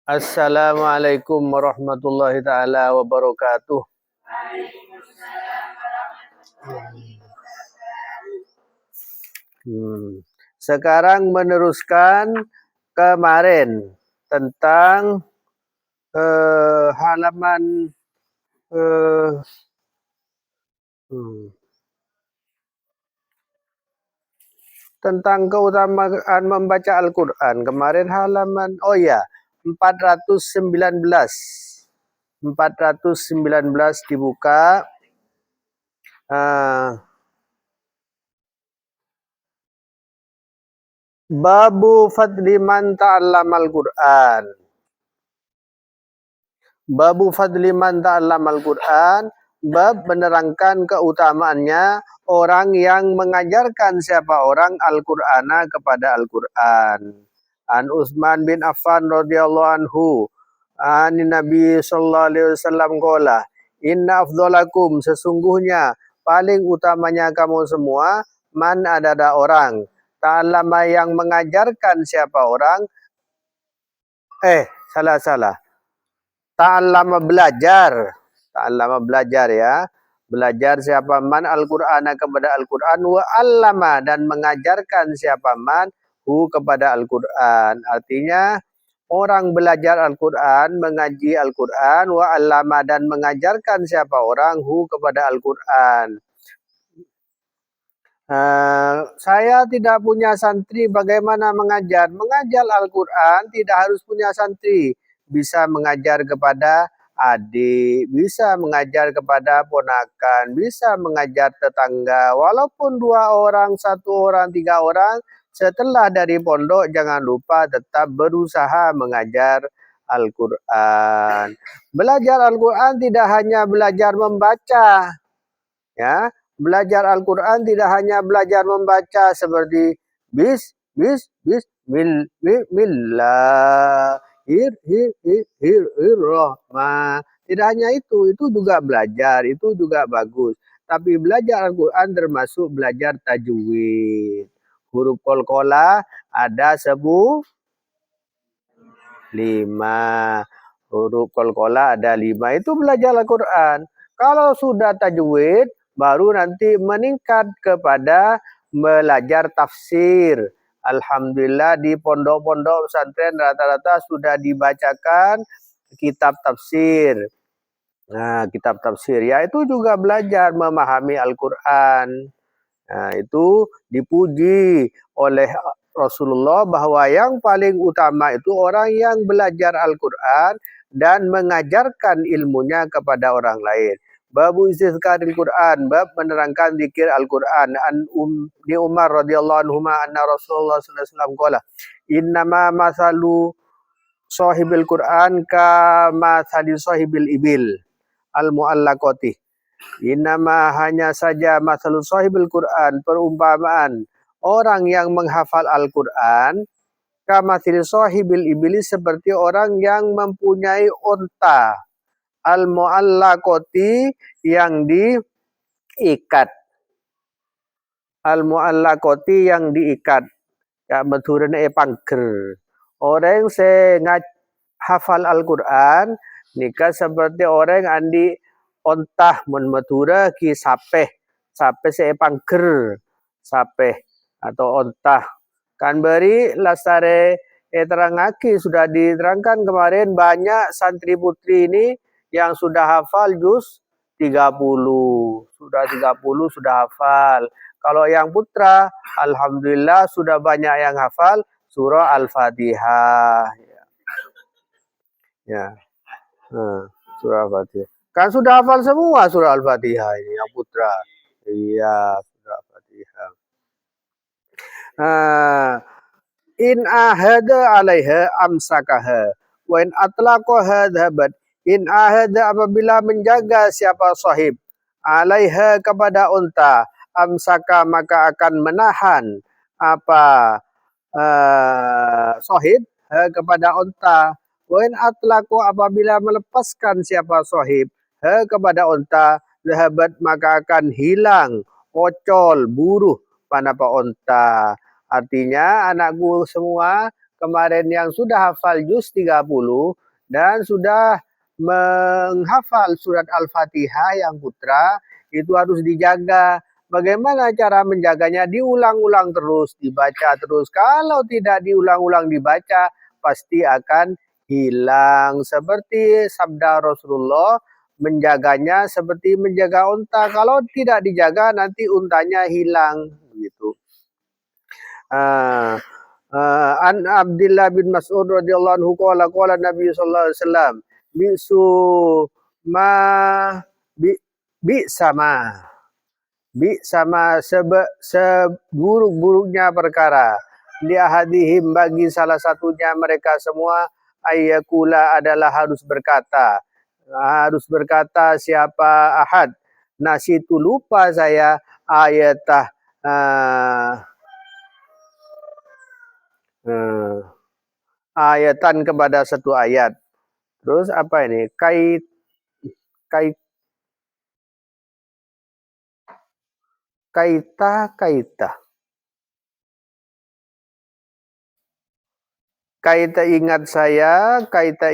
Assalamualaikum warahmatullahi taala wabarakatuh. Sekarang meneruskan kemarin tentang halaman eh, hmm, tentang keutamaan membaca Al-Quran. Kemarin halaman 419. 419 dibuka. Babu fadli man ta'allamal Qur'an. Babu fadli man ta'allamal Qur'an. Bab menerangkan keutamaannya orang yang mengajarkan siapa orang Al-Qur'ana kepada Al-Qur'an. An Utsman bin Affan radhiyallahu anhu, an Nabi sallallahu alaihi wasallam qala, inna afdhalakum, sesungguhnya paling utamanya kamu semua, man ada orang, ta'allama yang mengajarkan siapa orang, salah. Ta'allama belajar. Ta'allama belajar ya. Belajar siapa man Al-Qur'ana kepada Al-Qur'an, wa 'allama dan mengajarkan siapa man hu kepada Al-Qur'an. Artinya orang belajar Al-Qur'an, mengaji Al-Qur'an, wa 'allama dan mengajarkan siapa orang hu kepada Al-Qur'an. Saya tidak punya santri, bagaimana mengajar? Mengajar Al-Quran tidak harus punya santri. Bisa mengajar kepada adik, bisa mengajar kepada ponakan, bisa mengajar tetangga. Walaupun 2 orang, 1 orang, 3 orang, setelah dari pondok jangan lupa tetap berusaha mengajar Al-Quran. Belajar Al-Quran tidak hanya belajar membaca, ya. Belajar Al-Quran tidak hanya belajar membaca seperti bismillahirrahmanirrahim. Tidak hanya itu juga belajar, itu juga bagus. Tapi belajar Al-Quran termasuk belajar tajwid. Huruf qalqalah ada 5. Huruf qalqalah ada 5, itu belajar Al-Quran. Kalau sudah tajwid, baru nanti meningkat kepada belajar tafsir. Alhamdulillah di pondok-pondok pesantren rata-rata sudah dibacakan kitab tafsir. Nah, kitab tafsir ya itu juga belajar memahami Al-Quran. Nah, itu dipuji oleh Rasulullah bahwa yang paling utama itu orang yang belajar Al-Quran dan mengajarkan ilmunya kepada orang lain. Babu istizkaril Quran, bab menerangkan zikir Al-Quran. Di Umar radhiyallahu anhu anna Rasulullah sallallahu alaihi wasallam qala, innama masalu sahibil Quran ka masali sahibil ibil al-muallaqati. Innama hanya saja masalul sahibil Quran, perumpamaan orang yang menghafal Al-Quran, kamathil sahibil iblis, seperti orang yang mempunyai unta, al-muallaqati yang diikat. Al-muallaqati yang diikat. Ya maturane pangger. Orang yang hafal Al-Quran nikah seperti orang andi ontah mun matura ki sapeh se pangger sapeh atau ontah kan beri lastare terangaki sudah diterangkan kemarin, banyak santri putri ini yang sudah hafal juz 30, sudah 30 sudah hafal. Kalau yang putra alhamdulillah sudah banyak yang hafal surah Al-Fatihah ya. Surah Al-Fatihah. Kan sudah hafal semua surah Al-Fatihah ini yang putra. Iya, surah Al-Fatihah. In ahada alaiha amsakaha wa in atlaqaha dhahabat. In ahada, apabila menjaga siapa sahib, alaiha kepada unta, amsaka maka akan menahan apa sahib kepada unta. Wa in atlaqu, apabila melepaskan siapa sahib kepada unta, dhahabat maka akan hilang, ocol, buruh panapa unta. Artinya anakku semua, kemarin yang sudah hafal juz 30 dan sudah menghafal surat Al-Fatihah yang putra, itu harus dijaga. Bagaimana cara menjaganya? Diulang-ulang terus, dibaca terus. Kalau tidak diulang-ulang dibaca, pasti akan hilang. Seperti sabda Rasulullah, menjaganya seperti menjaga unta. Kalau tidak dijaga, nanti untanya hilang. Gitu. An Abdullah bin Mas'ud radhiyallahu anhu qala Nabi sallallahu alaihi wasallam bisu ma bi bi sama seburuk-buruknya perkara li ahadihim bagi salah satunya mereka semua ayyakula adalah harus berkata siapa ahad nasitu lupa saya ayatah ayatan kepada satu ayat. Terus apa ini? Kait kaita. Kaita ingat saya, kaita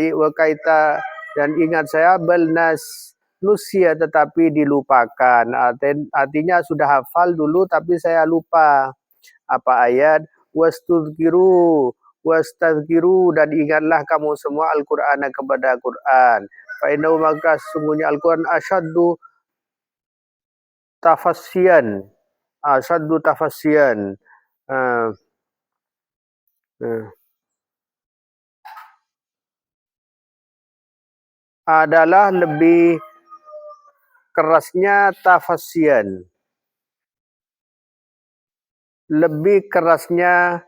dan ingat saya belnas nusia tetapi dilupakan. Artinya sudah hafal dulu tapi saya lupa. Apa ayat? Wastadkiru dan ingatlah kamu semua Al-Qur'an kepada Quran. Fa innahu maka sungguhnya Al-Qur'an tafasian asyaddu tafasian uh, uh, adalah lebih kerasnya tafasian, lebih kerasnya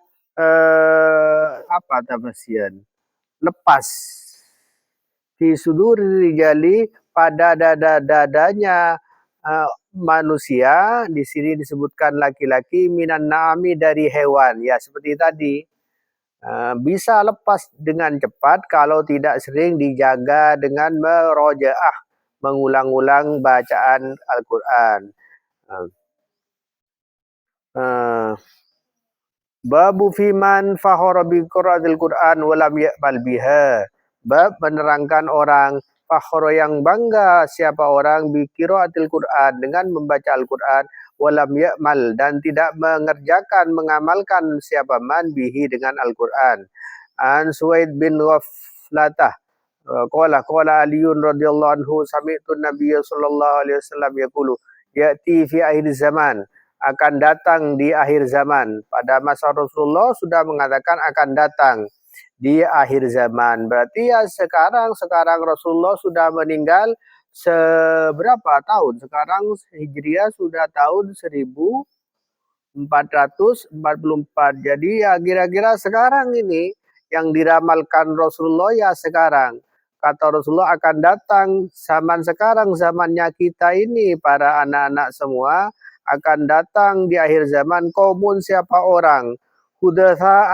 apa tafasian, lepas di sudur rijali pada dadanya manusia. Di sini disebutkan laki-laki minan na'ami dari hewan, ya seperti tadi. Bisa lepas dengan cepat kalau tidak sering dijaga dengan merojaah, mengulang-ulang bacaan Al-Quran. Babu fiman fakhara bi qiraatil Quran walam ya'mal biha. Bab menerangkan orang fakhara yang bangga siapa orang bi qiraatil Quran dengan membaca Al-Quran walam ya'mal dan tidak mengerjakan mengamalkan siapa man bihi dengan Al-Quran. An Suwaid bin Ghaflatah qala Aliyun radhiyallahu anhu sami'tu Nabiy sallallahu alaihi wasallam yaqulu ya'ti fi akhir zaman, akan datang di akhir zaman. Pada masa Rasulullah sudah mengatakan akan datang di akhir zaman. Berarti ya sekarang Rasulullah sudah meninggal seberapa tahun? Sekarang Hijriah sudah tahun 1444. Jadi ya kira-kira sekarang ini yang diramalkan Rasulullah ya sekarang. Kata Rasulullah akan datang zaman sekarang, zamannya kita ini para anak-anak semua akan datang di akhir zaman kaumun siapa orang hudatsa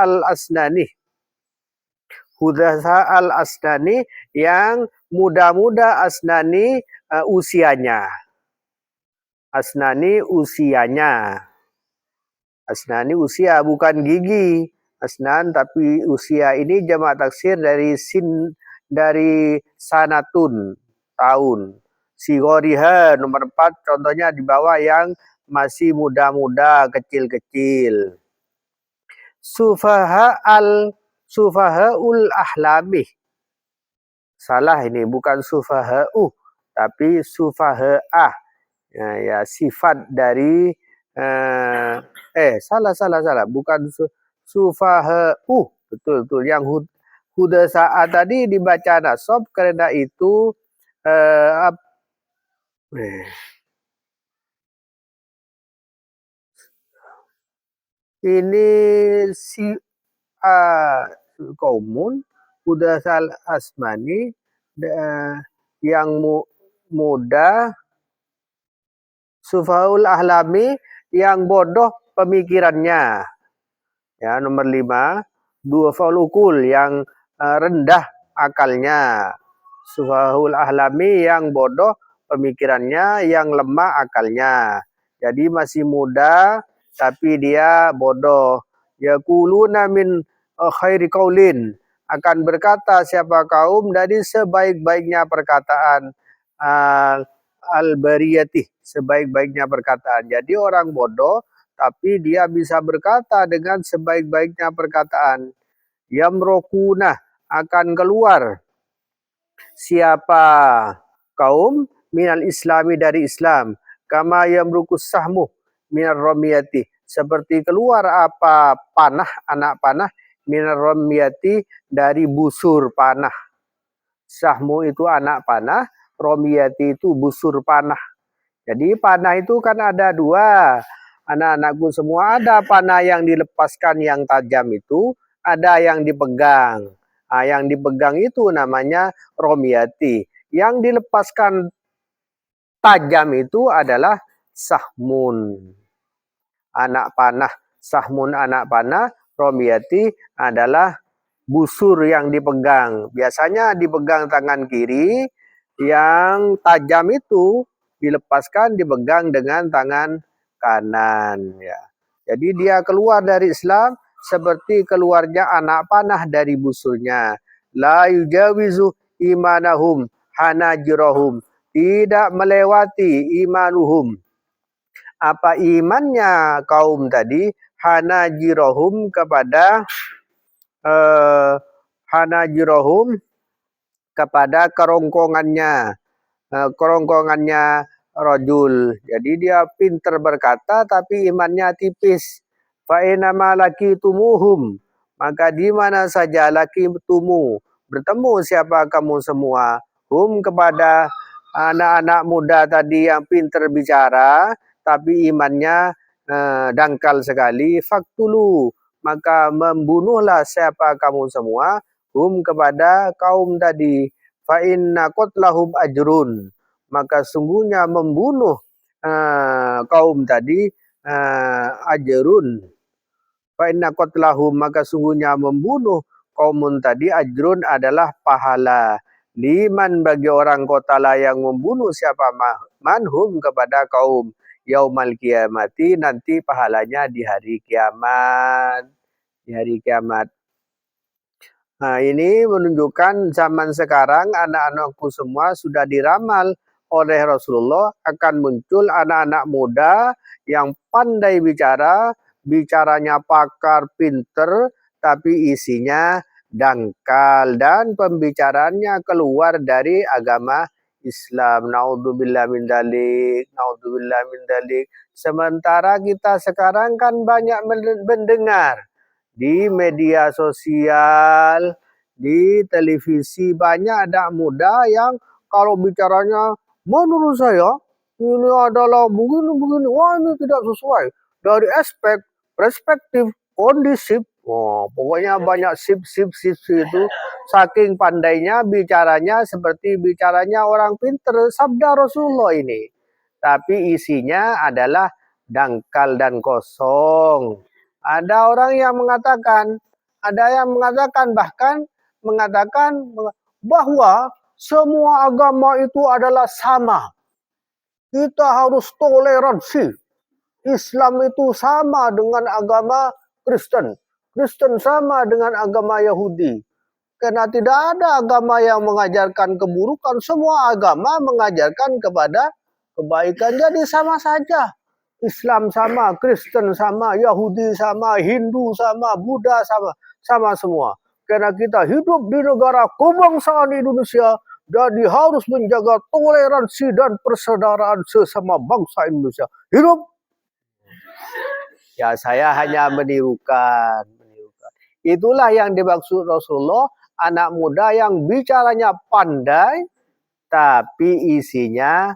al-asnani yang muda-muda asnani usianya. Asnani usia bukan gigi. Asnan tapi usia ini jamak taksir dari sanatun tahun. Sigoriha nomor 4 contohnya di bawah yang masih muda-muda kecil-kecil. Sufahaul ahlami. Salah ini bukan sufaha'u tapi sufaha'ah. Ya sifat dari salah bukan sufaha'u, betul yang hudasa'a tadi dibaca nasab karena itu ini si kaumun hudasal asmani yang muda, sufaul ahlami yang bodoh pemikirannya. Ya, nomor 5, dua faulukul yang rendah akalnya. Sufahul ahlami yang bodoh pemikirannya, yang lemah akalnya. Jadi masih muda tapi dia bodoh. Yaquluna min khairi qaulin, akan berkata siapa kaum dari sebaik-baiknya perkataan, al-bariyati, sebaik-baiknya perkataan. Jadi orang bodoh tapi dia bisa berkata dengan sebaik-baiknya perkataan. Yamrokuna, akan keluar siapa kaum minal islami, dari Islam, kama yamrukus sahmu minar romiyati, seperti keluar apa panah, anak panah, minar romiyati, dari busur panah. Sahmu itu anak panah, romiyati itu busur panah. Jadi panah itu kan ada dua, anak-anakku semua, ada panah yang dilepaskan yang tajam itu, ada yang dipegang. Nah, yang dipegang itu namanya romiyati. Yang dilepaskan tajam itu adalah sahmun, anak panah. Sahmun anak panah, romiyati adalah busur yang dipegang. Biasanya dipegang tangan kiri, yang tajam itu dilepaskan dipegang dengan tangan kanan. Ya. Jadi dia keluar dari Islam seperti keluarnya anak panah dari busurnya. La yujawizu imanahum hanajirahum, tidak melewati imanuhum, apa imannya kaum tadi, hanajirahum, kepada hanajirahum, kepada kerongkongannya, kerongkongannya rojul. Jadi dia pinter berkata tapi imannya tipis. Fa'inama laki tumuhum, maka di mana saja laki tumu, bertemu siapa kamu semua, hum, kepada anak-anak muda tadi yang pinter bicara tapi imannya dangkal sekali, faktulu, maka membunuhlah siapa kamu semua, hum, kepada kaum tadi, fa inna qatlahum ajrun, maka sungguhnya membunuh kaum tadi ajrun, fa inna qatlahum, maka sungguhnya membunuh kaumun tadi, ajrun, adalah pahala, liman, bagi orang kotala yang membunuh siapa manhum, kepada kaum, yaumal kiamati, nanti pahalanya di hari kiamat, di hari kiamat. Nah, ini menunjukkan zaman sekarang anak-anakku semua sudah diramal oleh Rasulullah akan muncul anak-anak muda yang pandai bicara, bicaranya pakar, pinter, tapi isinya dangkal dan pembicaraannya keluar dari agama Islam. Naudzubillah min dzalik, naudzubillah min dzalik. Sementara kita sekarang kan banyak mendengar di media sosial, di televisi, banyak anak muda yang kalau bicaranya, menurut saya ini adalah begini-begini, wah ini tidak sesuai dari aspek perspektif kondisi. Oh, pokoknya banyak sip itu, saking pandainya bicaranya seperti bicaranya orang pinter, sabda Rasulullah ini. Tapi isinya adalah dangkal dan kosong. Ada orang yang mengatakan, ada yang mengatakan, bahkan mengatakan bahwa semua agama itu adalah sama. Kita harus toleransi. Islam itu sama dengan agama Kristen. Kristen sama dengan agama Yahudi. Karena tidak ada agama yang mengajarkan keburukan. Semua agama mengajarkan kepada kebaikan. Jadi sama saja. Islam sama, Kristen sama, Yahudi sama, Hindu sama, Buddha sama, sama semua. Karena kita hidup di negara kebangsaan Indonesia, jadi harus menjaga toleransi dan persaudaraan sesama bangsa Indonesia. Hidup. Ya, saya hanya menirukan. Itulah yang dimaksud Rasulullah, anak muda yang bicaranya pandai, tapi isinya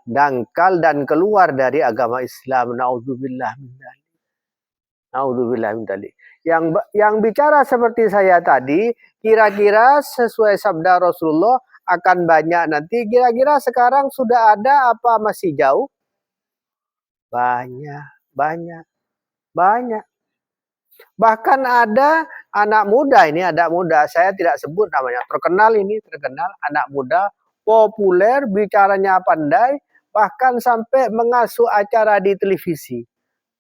dangkal dan keluar dari agama Islam. Naudzubillah min dzalik. Naudzubillah min dzalik. Yang bicara seperti saya tadi, kira-kira sesuai sabda Rasulullah akan banyak nanti. Kira-kira sekarang sudah ada apa masih jauh? Banyak. Bahkan ada anak muda, ini anak muda, saya tidak sebut namanya, terkenal anak muda, populer, bicaranya pandai, bahkan sampai mengasuh acara di televisi.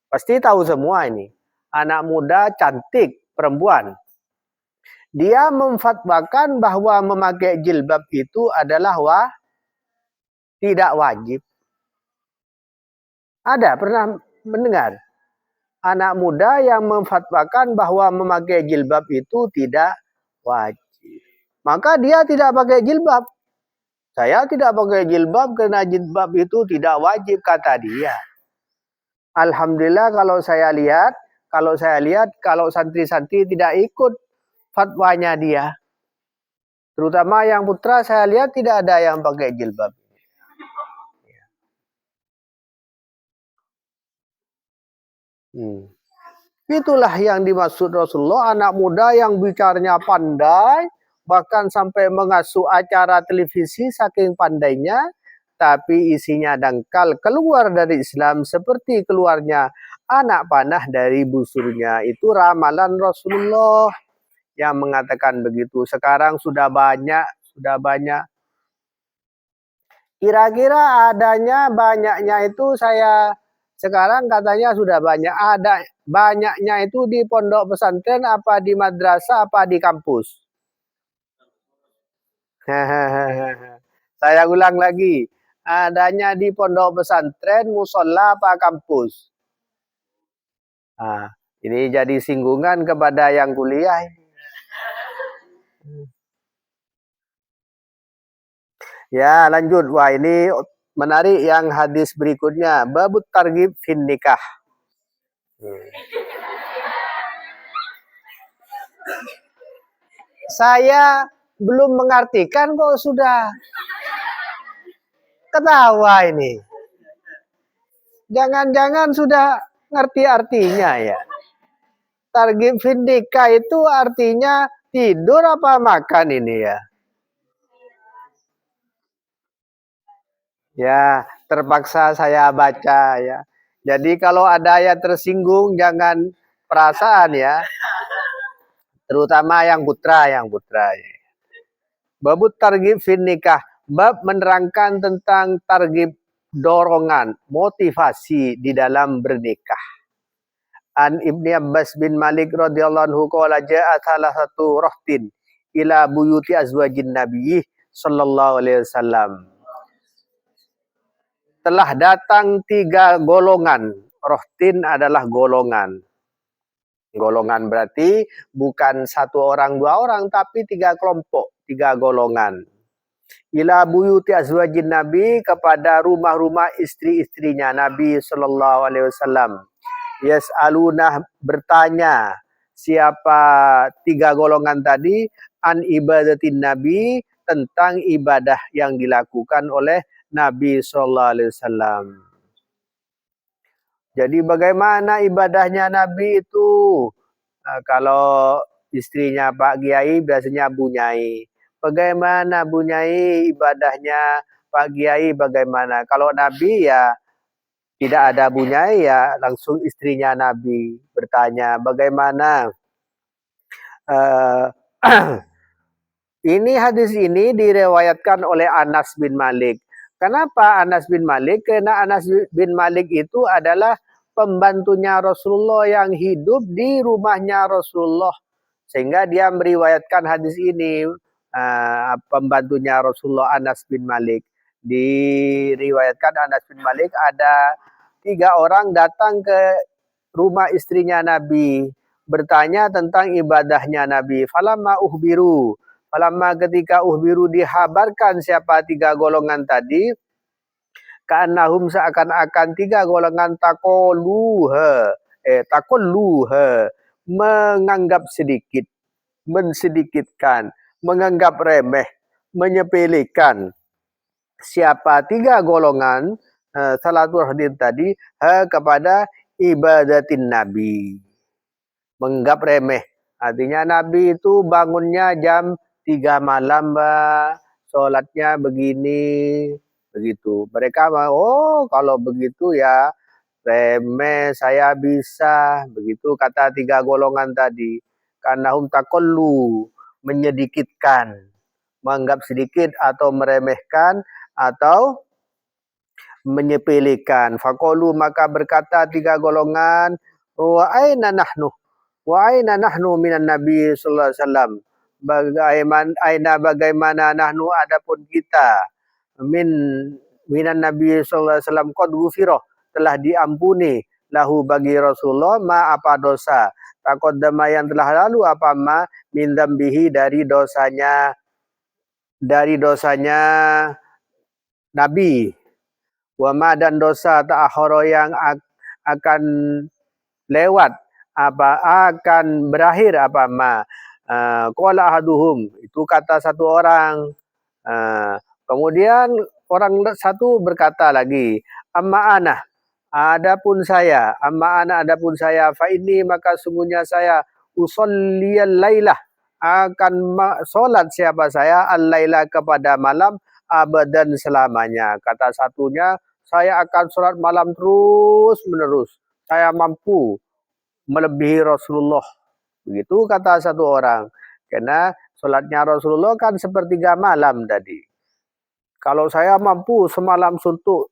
Pasti tahu semua ini. Anak muda cantik, perempuan. Dia memfatwakan bahwa memakai jilbab itu adalah tidak wajib. Ada pernah mendengar anak muda yang memfatwakan bahwa memakai jilbab itu tidak wajib. Maka dia tidak pakai jilbab. Saya tidak pakai jilbab karena jilbab itu tidak wajib, kata dia. Alhamdulillah kalau saya lihat kalau santri-santri tidak ikut fatwanya dia. Terutama yang putra saya lihat tidak ada yang pakai jilbab. Itulah yang dimaksud Rasulullah, anak muda yang bicaranya pandai, bahkan sampai mengasuh acara televisi saking pandainya, tapi isinya dangkal, keluar dari Islam seperti keluarnya anak panah dari busurnya. Itu ramalan Rasulullah yang mengatakan begitu. Sekarang sudah banyak. Kira-kira banyaknya itu saya sekarang katanya sudah banyak. Ada banyaknya itu di pondok pesantren, apa di madrasah, apa di kampus. Saya ulang lagi. Adanya di pondok pesantren, musola, apa kampus. Nah, ini jadi singgungan kepada yang kuliah. Ya, lanjut. Wah, ini menarik yang hadis berikutnya. Babut targhib fin nikah. Saya belum mengartikan kok sudah ketawa ini. Jangan-jangan sudah ngerti artinya ya. Targhib fin nikah itu artinya tidur apa makan ini ya? Ya, terpaksa saya baca ya. Jadi kalau ada yang tersinggung jangan perasaan ya. Terutama yang putra ya. Babut targhib fin nikah, bab menerangkan tentang targhib, dorongan, motivasi di dalam bernikah. An Ibni Abbas bin Malik radhiyallahu anhu qala ja'a salah satu rahtin ila buyuti azwajin nabiyyi sallallahu alaihi wasallam. Telah datang 3 golongan. Rohtin adalah golongan. Golongan berarti bukan 1 orang 2 orang, tapi 3 kelompok, 3 golongan. Ila buyuti azwajin Nabi, kepada rumah-rumah istri-istrinya Nabi sallallahu alaihi wasallam. Yas'aluna, bertanya, siapa 3 golongan tadi, an ibadatin Nabi, tentang ibadah yang dilakukan oleh Nabi sallallahu alaihi wasallam. Jadi bagaimana ibadahnya Nabi itu? Nah, kalau istrinya Pak Kiai biasanya Bu Nyai. Bagaimana Bu Nyai ibadahnya Pak Kiai bagaimana? Kalau Nabi ya tidak ada Bu Nyai ya langsung istrinya Nabi bertanya bagaimana. Ini hadis ini direwayatkan oleh Anas bin Malik. Kenapa Anas bin Malik? Karena Anas bin Malik itu adalah pembantunya Rasulullah yang hidup di rumahnya Rasulullah. Sehingga dia meriwayatkan hadis ini, pembantunya Rasulullah Anas bin Malik. Diriwayatkan Anas bin Malik ada 3 orang datang ke rumah istrinya Nabi. Bertanya tentang ibadahnya Nabi. Falamma uhbiru. Falamma ketika uhbiru dihabarkan siapa 3 golongan tadi. Ka'annahum seakan-akan 3 golongan takolluha. Menganggap sedikit. Mensedikitkan. Menganggap remeh. Menyepelekan. Siapa 3 golongan. Salatul hadin tadi. Kepada ibadatin Nabi. Menganggap remeh. Artinya Nabi itu bangunnya jam 3 malam, Mbak. Sholatnya begini, begitu. Mereka oh kalau begitu ya remeh, saya bisa. Begitu kata 3 golongan tadi. Karnahum takollu, menyedikitkan. Menganggap sedikit atau meremehkan atau menyepelekan. Faqalu, maka berkata 3 golongan, wa aina nahnu? Wa aina nahnu minan Nabi sallallahu alaihi wasallam. Bagaimana nahnu adapun kita min minan Nabi sallallahu alaihi wasallam qad ghufira telah diampuni lahu bagi Rasulullah ma apa dosa taqaddama yang telah lalu apa ma min dzambihi dari dosanya Nabi wa ma dan dosa ta'akhara yang akan lewat apa akan berakhir apa ma qala ahaduhum itu kata satu orang. Kemudian orang satu berkata lagi, amma ana adapun saya fa ini maka sungguhnya saya usalliyal lailah akan salat siapa saya al-laila kepada malam abadan selamanya. Kata satunya, saya akan sholat malam terus menerus. Saya mampu melebihi Rasulullah. Begitu kata satu orang. Karena sholatnya Rasulullah kan sepertiga malam tadi. Kalau saya mampu semalam suntuk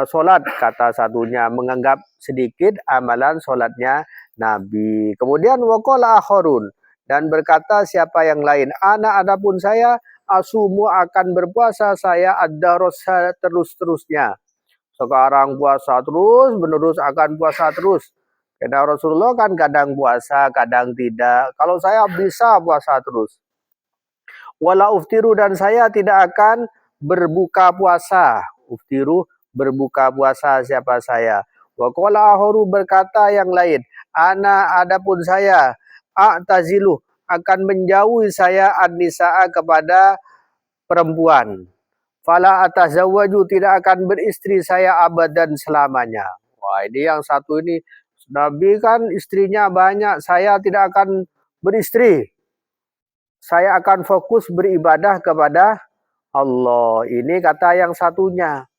sholat, kata satunya menganggap sedikit amalan sholatnya Nabi. Kemudian waqala akharun dan berkata siapa yang lain, ana adapun saya asumu akan berpuasa saya ad-darosa terus-terusnya. Sekarang puasa terus, menerus akan puasa terus. Karena Rasulullah kan kadang puasa, kadang tidak. Kalau saya bisa puasa terus. Wala uftiru dan saya tidak akan berbuka puasa. Uftiru berbuka puasa siapa saya. Wa qala ahuru berkata yang lain, ana adapun saya a'tazilu akan menjauhi saya an-nisaa kepada perempuan. Fala atazawwaju tidak akan beristri saya abadan selamanya. Wah, ini yang satu ini Nabi kan istrinya banyak, saya tidak akan beristri. Saya akan fokus beribadah kepada Allah. Ini kata yang satunya.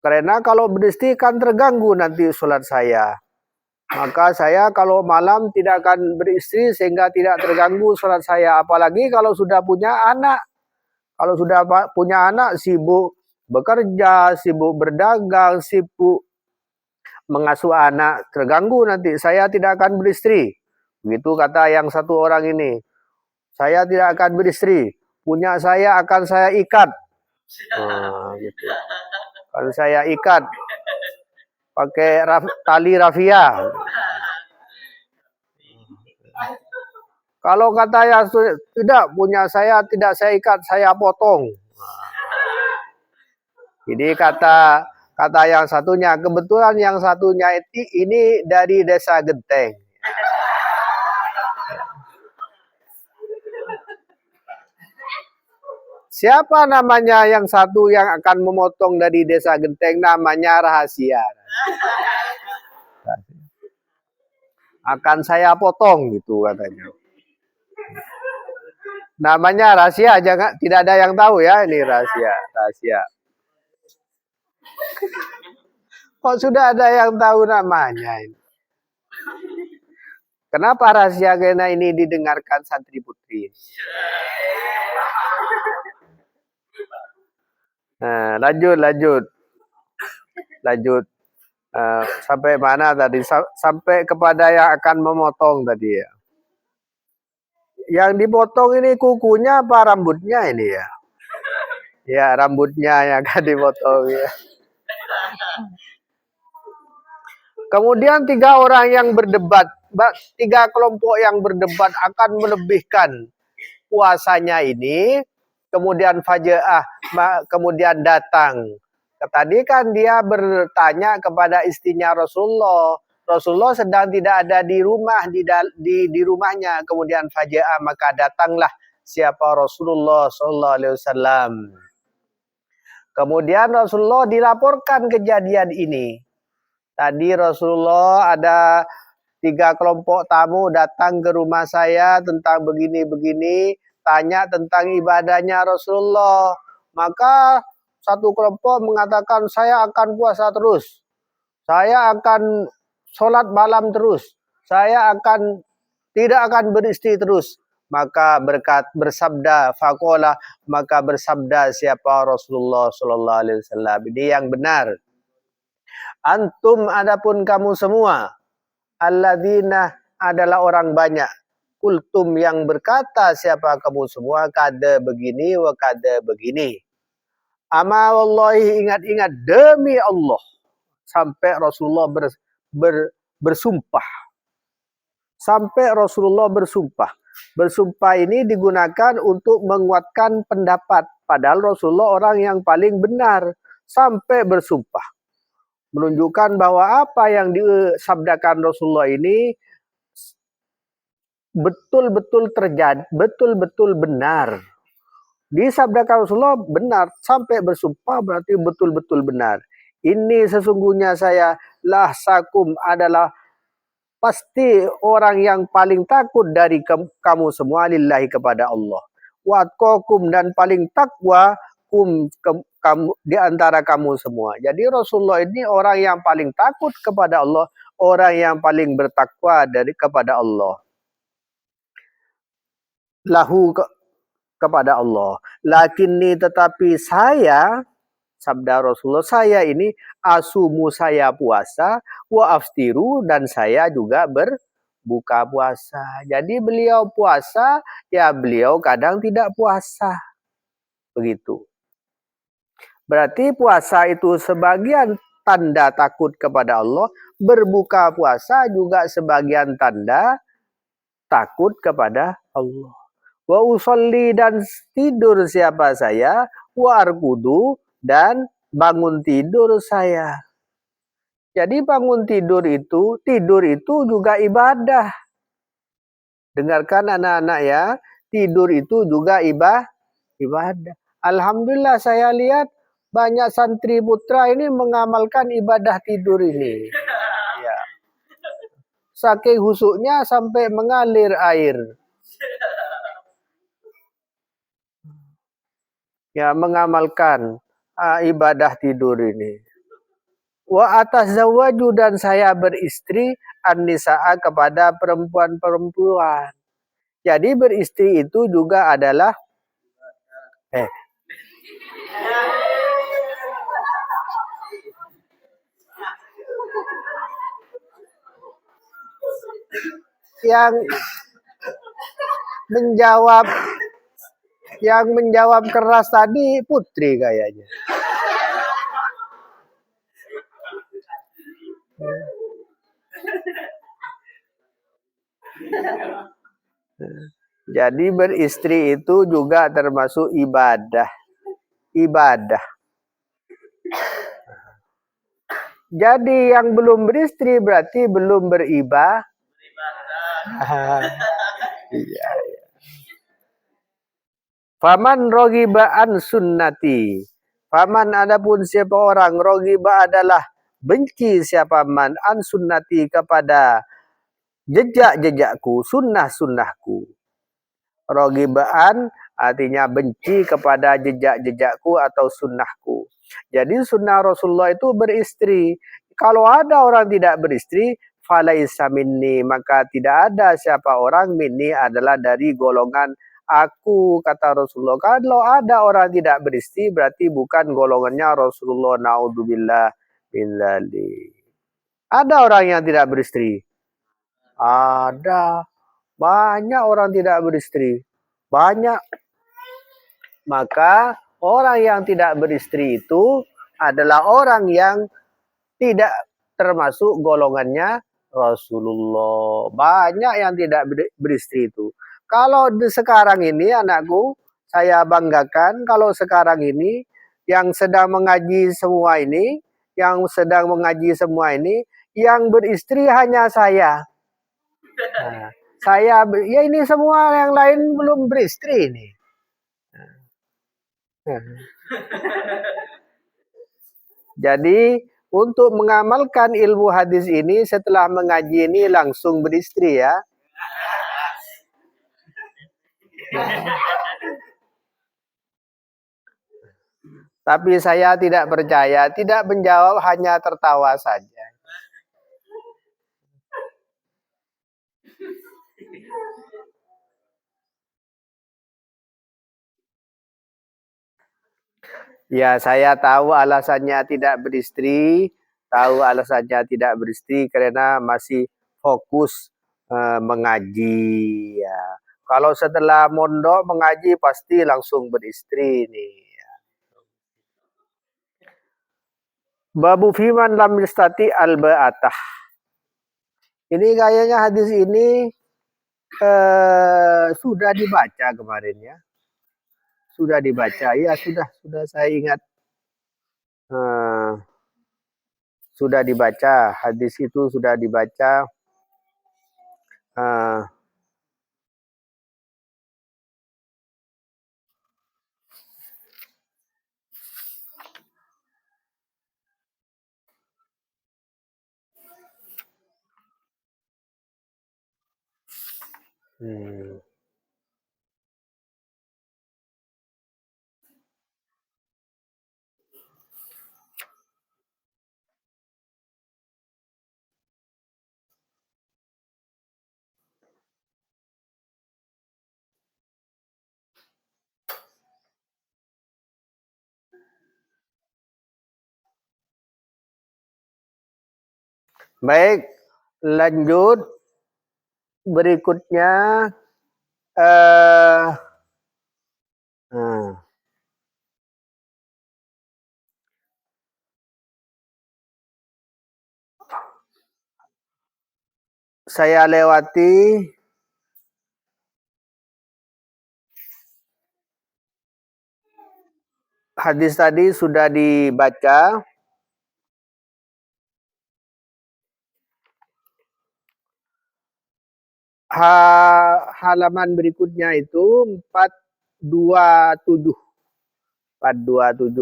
Karena kalau beristri kan terganggu nanti sholat saya. Maka saya kalau malam tidak akan beristri sehingga tidak terganggu sholat saya. Apalagi kalau sudah punya anak. Kalau sudah punya anak sibuk bekerja, sibuk berdagang, sibuk mengasuh anak, terganggu nanti. Saya tidak akan beristri. Begitu kata yang satu orang ini. Saya tidak akan beristri. Punya saya akan saya ikat. Gitu. Akan saya ikat pakai tali rafia. Kalau kata yang tidak punya saya, tidak saya ikat, saya potong. Jadi kata yang satunya, kebetulan yang satunya ini dari desa Genteng. Siapa namanya yang satu yang akan memotong dari desa Genteng? Namanya rahasia. Akan saya potong gitu katanya. Namanya rahasia, jangan tidak ada yang tahu ya, ini rahasia. Kok sudah ada yang tahu namanya ini? Kenapa rahasia karena ini didengarkan santri putri? Nah, lanjut. Sampai mana tadi? Sampai kepada yang akan memotong tadi ya. Yang dipotong ini kukunya apa rambutnya ini ya? Ya, rambutnya yang akan dipotong ya. Kemudian tiga kelompok yang berdebat akan melebihkan puasanya ini. Kemudian fajaah, kemudian datang. Tadi kan dia bertanya kepada istrinya Rasulullah. Rasulullah sedang tidak ada di rumah, di rumahnya. Kemudian fajaah, maka datanglah siapa Rasulullah sallallahu alaihi wasallam. Kemudian Rasulullah dilaporkan kejadian ini. Tadi Rasulullah ada 3 kelompok tamu datang ke rumah saya tentang begini-begini, tanya tentang ibadahnya Rasulullah. Maka satu kelompok mengatakan saya akan puasa terus. Saya akan sholat malam terus. Saya tidak akan beristri terus. Maka bersabda faqala, maka bersabda siapa Rasulullah sallallahu alaihi wasallam. Ini yang benar. Antum adapun kamu semua alladzina adalah orang banyak. Kultum yang berkata siapa kamu semua kada begini wa kada begini. Ama wallahi ingat-ingat demi Allah. Sampai Rasulullah bersumpah. Sampai Rasulullah bersumpah. Bersumpah ini digunakan untuk menguatkan pendapat. Padahal Rasulullah orang yang paling benar. Sampai bersumpah. Menunjukkan bahwa apa yang disabdakan Rasulullah ini betul-betul terjadi, betul-betul benar. Disabdakan Rasulullah benar, sampai bersumpah berarti betul-betul benar. Ini sesungguhnya saya lahsakum adalah pasti orang yang paling takut dari kamu semua lillahi kepada Allah. Watqakum dan paling takwa kamu di antara kamu semua. Jadi Rasulullah ini orang yang paling takut kepada Allah, orang yang paling bertakwa kepada Allah. Lahu kepada Allah. Lakinni tetapi saya, sabda Rasulullah, saya ini asumu saya puasa, wa aftiru dan saya juga berbuka puasa. Jadi beliau puasa, ya beliau kadang tidak puasa. Begitu. Berarti puasa itu sebagian tanda takut kepada Allah, berbuka puasa juga sebagian tanda takut kepada Allah. Wa usolli dan tidur siapa saya, wa arkudu dan bangun tidur saya. Jadi bangun tidur itu juga ibadah. Dengarkan anak-anak ya, tidur itu juga ibadah. Alhamdulillah saya lihat banyak santri putra ini mengamalkan ibadah tidur ini. Ya. Saking husuknya sampai mengalir air. Ya, mengamalkan ibadah tidur ini. Wa atas zawaju dan saya beristri an-nisa'a kepada perempuan-perempuan. Jadi beristri itu juga adalah yang menjawab keras tadi Putri kayaknya. Jadi beristri itu juga termasuk ibadah. Jadi yang belum beristri berarti belum beribadah. Iya. Faman rogiba an sunnati. Faman adapun siapa orang rogiba adalah benci siapa man an sunnati kepada jejak-jejakku, sunnah-sunnahku. Rogibaan artinya benci kepada jejak-jejakku atau sunnahku. Jadi sunnah Rasulullah itu beristri. Kalau ada orang tidak beristri, falaisa minni, maka tidak ada siapa orang minni adalah dari golongan aku, kata Rasulullah. Kalau ada orang tidak beristri, berarti bukan golongannya Rasulullah. Naudzubillah min dzalik. Ada orang yang tidak beristri? Ada. Banyak orang tidak beristri. Banyak. Maka orang yang tidak beristri itu adalah orang yang tidak termasuk golongannya Rasulullah. Banyak yang tidak beristri itu. Kalau sekarang ini anakku, saya banggakan kalau sekarang ini yang sedang mengaji semua ini, yang beristri hanya saya. Nah, saya ya ini semua yang lain belum beristri ini. Jadi untuk mengamalkan ilmu hadis ini setelah mengaji ini langsung beristri ya. Tapi saya tidak percaya, tidak menjawab, hanya tertawa saja. Ya, saya tahu alasannya tidak beristri, karena masih fokus mengaji ya. Kalau setelah mondok mengaji pasti langsung beristri nih. Babu fiman lam yastati al-ba'atah. Ini kayaknya hadis ini sudah dibaca kemarin ya. Sudah dibaca ya, sudah saya ingat. Sudah dibaca, hadis itu sudah dibaca. Baik, lanjut berikutnya. Saya lewati hadis tadi sudah dibaca. Halaman berikutnya itu 427. 427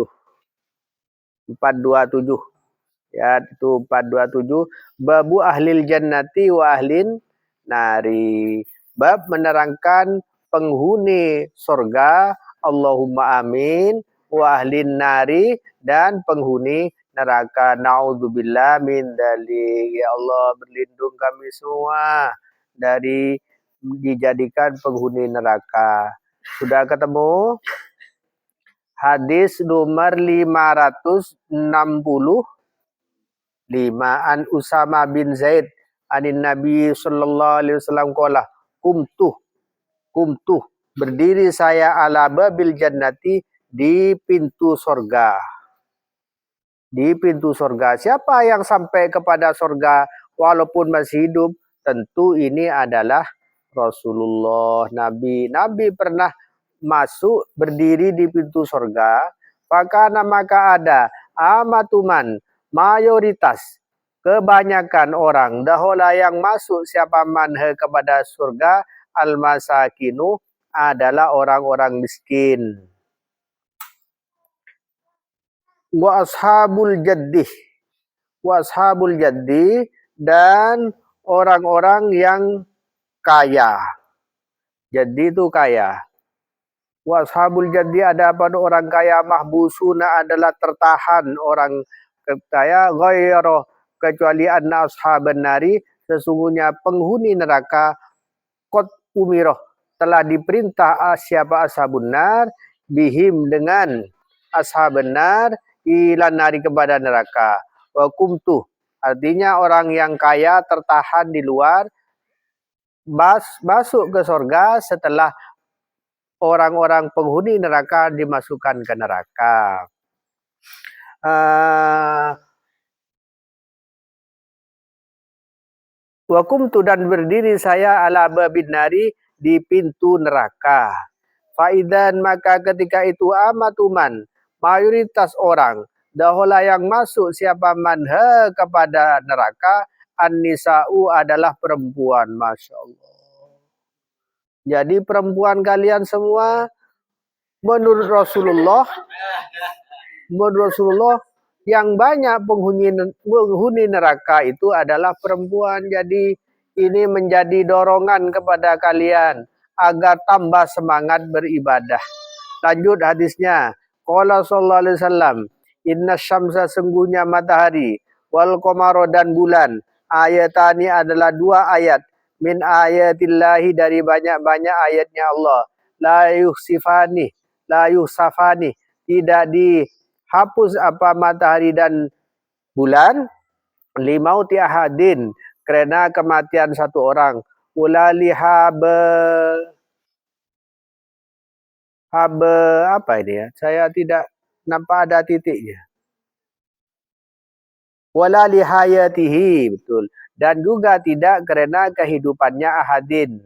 ya, itu 427. Babu ahlil jannati wa ahlin nari. Bab menerangkan penghuni surga, Allahumma amin, wa ahlin nari, dan penghuni neraka. Naudzubillah min dzalik. Ya Allah, berlindung kami semua dari dijadikan penghuni neraka. Sudah ketemu? Hadis nomor 565, an Usama bin Zaid anin Nabi sallallahu alaihi wasallam qala kumtuh berdiri saya ala babil jannati, di pintu surga. Di pintu surga. Siapa yang sampai kepada surga walaupun masih hidup? Tentu ini adalah Rasulullah, Nabi. Nabi pernah masuk berdiri di pintu surga. Maka ada amatuman, mayoritas, kebanyakan orang dahula yang masuk siapa manhe kepada surga, al-masakinu, adalah orang-orang miskin. Wa ashabul jaddi, dan orang-orang yang kaya. Jadi itu kaya. Wa ashabul jaddi, ada pada orang kaya, mahbusuna, adalah tertahan orang kaya, ghairu, kecuali anna ashaban nari, sesungguhnya penghuni neraka, qad umiroh, telah diperintah siapa ashabun nar, bihim, dengan ashabun nar, ilan nari, kepada neraka. Wa kumtuh, artinya orang yang kaya tertahan di luar, masuk ke surga setelah orang-orang penghuni neraka dimasukkan ke neraka. Wa kumtu, dan berdiri saya ala babin nari, di pintu neraka. Faidan, maka ketika itu amatuman, mayoritas orang dahula yang masuk siapa manha kepada neraka, an-nisa'u, adalah perempuan. Masya Allah. Jadi perempuan kalian semua menurut Rasulullah yang banyak penghuni neraka itu adalah perempuan. Jadi ini menjadi dorongan kepada kalian agar tambah semangat beribadah. Lanjut hadisnya. Qala sallallahu alaihi wasallam, inna syamsa, sungguhnya matahari, wal qamara, dan bulan, ayatani, adalah dua ayat, min ayatillahi, dari banyak-banyak ayatnya Allah. La yuhsafani, tidak dihapus apa matahari dan bulan, limauti ahadin, karena kematian satu orang, ulali habe apa ini ya? Saya tidak nampak ada titiknya. Wala lihayatihi, betul. Dan juga tidak kerana kehidupannya ahadin.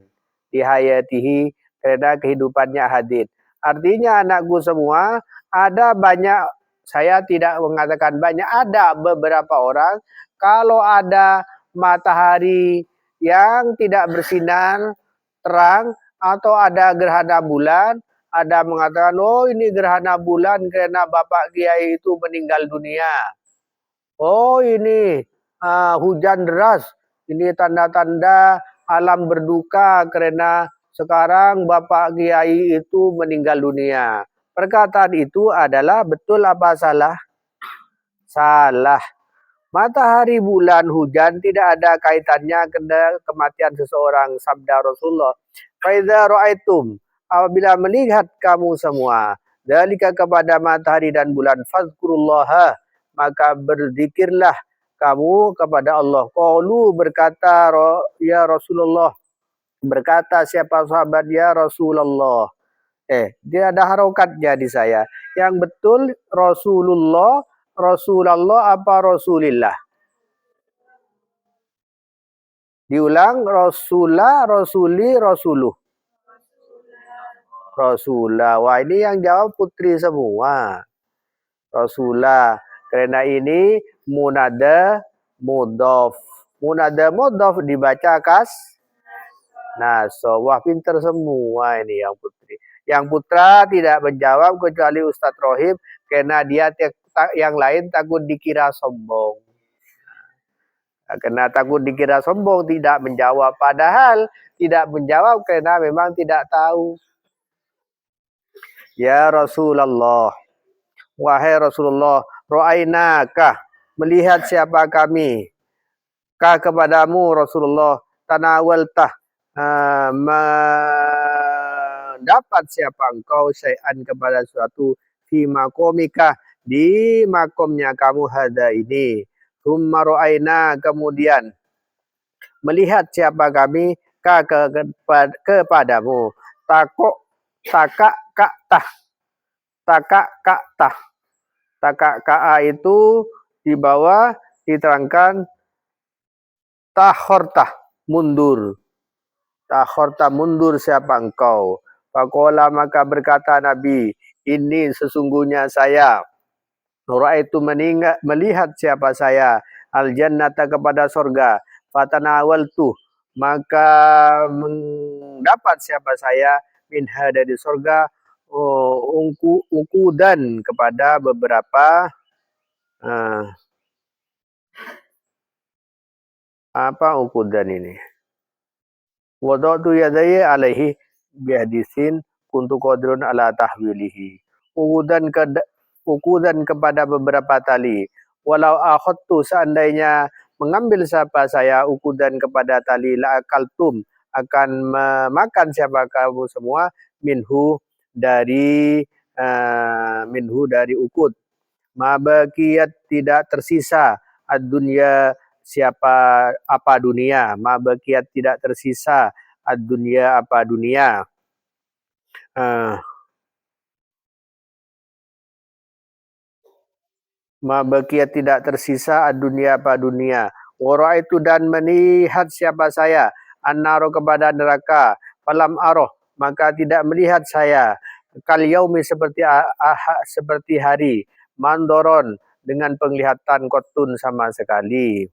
Lihayatihi, kerana kehidupannya ahadin. Artinya anakku semua, ada banyak, saya tidak mengatakan banyak, ada beberapa orang, kalau ada matahari yang tidak bersinar terang, atau ada gerhana bulan, ada mengatakan, oh ini gerhana bulan karena Bapak Kiai itu meninggal dunia. Oh ini hujan deras, ini tanda-tanda alam berduka karena sekarang Bapak Kiai itu meninggal dunia. Perkataan itu adalah betul apa salah? Salah. Matahari, bulan, hujan tidak ada kaitannya dengan kematian seseorang, sabda Rasulullah. Faidza ra'aitum, apabila melihat kamu semua, dalika kepada matahari dan bulan, fazkurullaha, maka berzikirlah kamu kepada Allah. Qalu, berkata ya Rasulullah, berkata siapa sahabat ya Rasulullah. Dia ada harokatnya di saya. Yang betul Rasulullah, Rasulullah apa Rasulillah? Diulang, Rasulah, Rasuli, Rasuluh. Rasulah. Wah, ini yang jawab putri semua. Rasulah. Karena ini munada mudhof. Munada mudhof dibaca kas. Nah, so wah pinter semua ini yang putri. Yang putra tidak menjawab kecuali Ustadz Rohim karena dia yang lain takut dikira sombong. Karena takut dikira sombong tidak menjawab. Padahal tidak menjawab karena memang tidak tahu. Ya Rasulullah, wahai Rasulullah, ro'ainakah, melihat siapa kami, kah kepadamu Rasulullah, tanawaltah, mendapat siapa engkau syai'an kepada suatu fi makomika, di makomnya kamu hada ini. Summa ro'aina, kemudian melihat siapa kami kepadamu. Takok takak kaktah, takak kaktah, takak ka itu di bawah diterangkan tahortah, mundur. Tahortah, mundur siapa engkau. Faqala, maka berkata Nabi, ini sesungguhnya saya, itu melihat siapa saya, al jannata kepada surga, fatanawaltu, maka mendapat siapa saya minha dari surga, ukudan kepada beberapa apa ukudan ini, wadatu yadaya alaihi bihadisin kuntu qadrun ala tahwilihi, ukudan kepada beberapa tali. Walau akhadtu, seandainya mengambil siapa saya ukudan kepada tali, la akaltum, akan memakan siapa kamu semua, minhu dari ukud. Ma baqiyat, tidak tersisa, ad-dunya siapa apa dunia, ma baqiyat tidak tersisa, ad-dunya apa dunia. Ma baqiyat tidak tersisa, ad-dunya apa dunia. Wa itu, dan melihat siapa saya, an-naro kepada neraka, falam aroh, maka tidak melihat saya, kal yaumi seperti hari, mandoron, dengan penglihatan kotun sama sekali.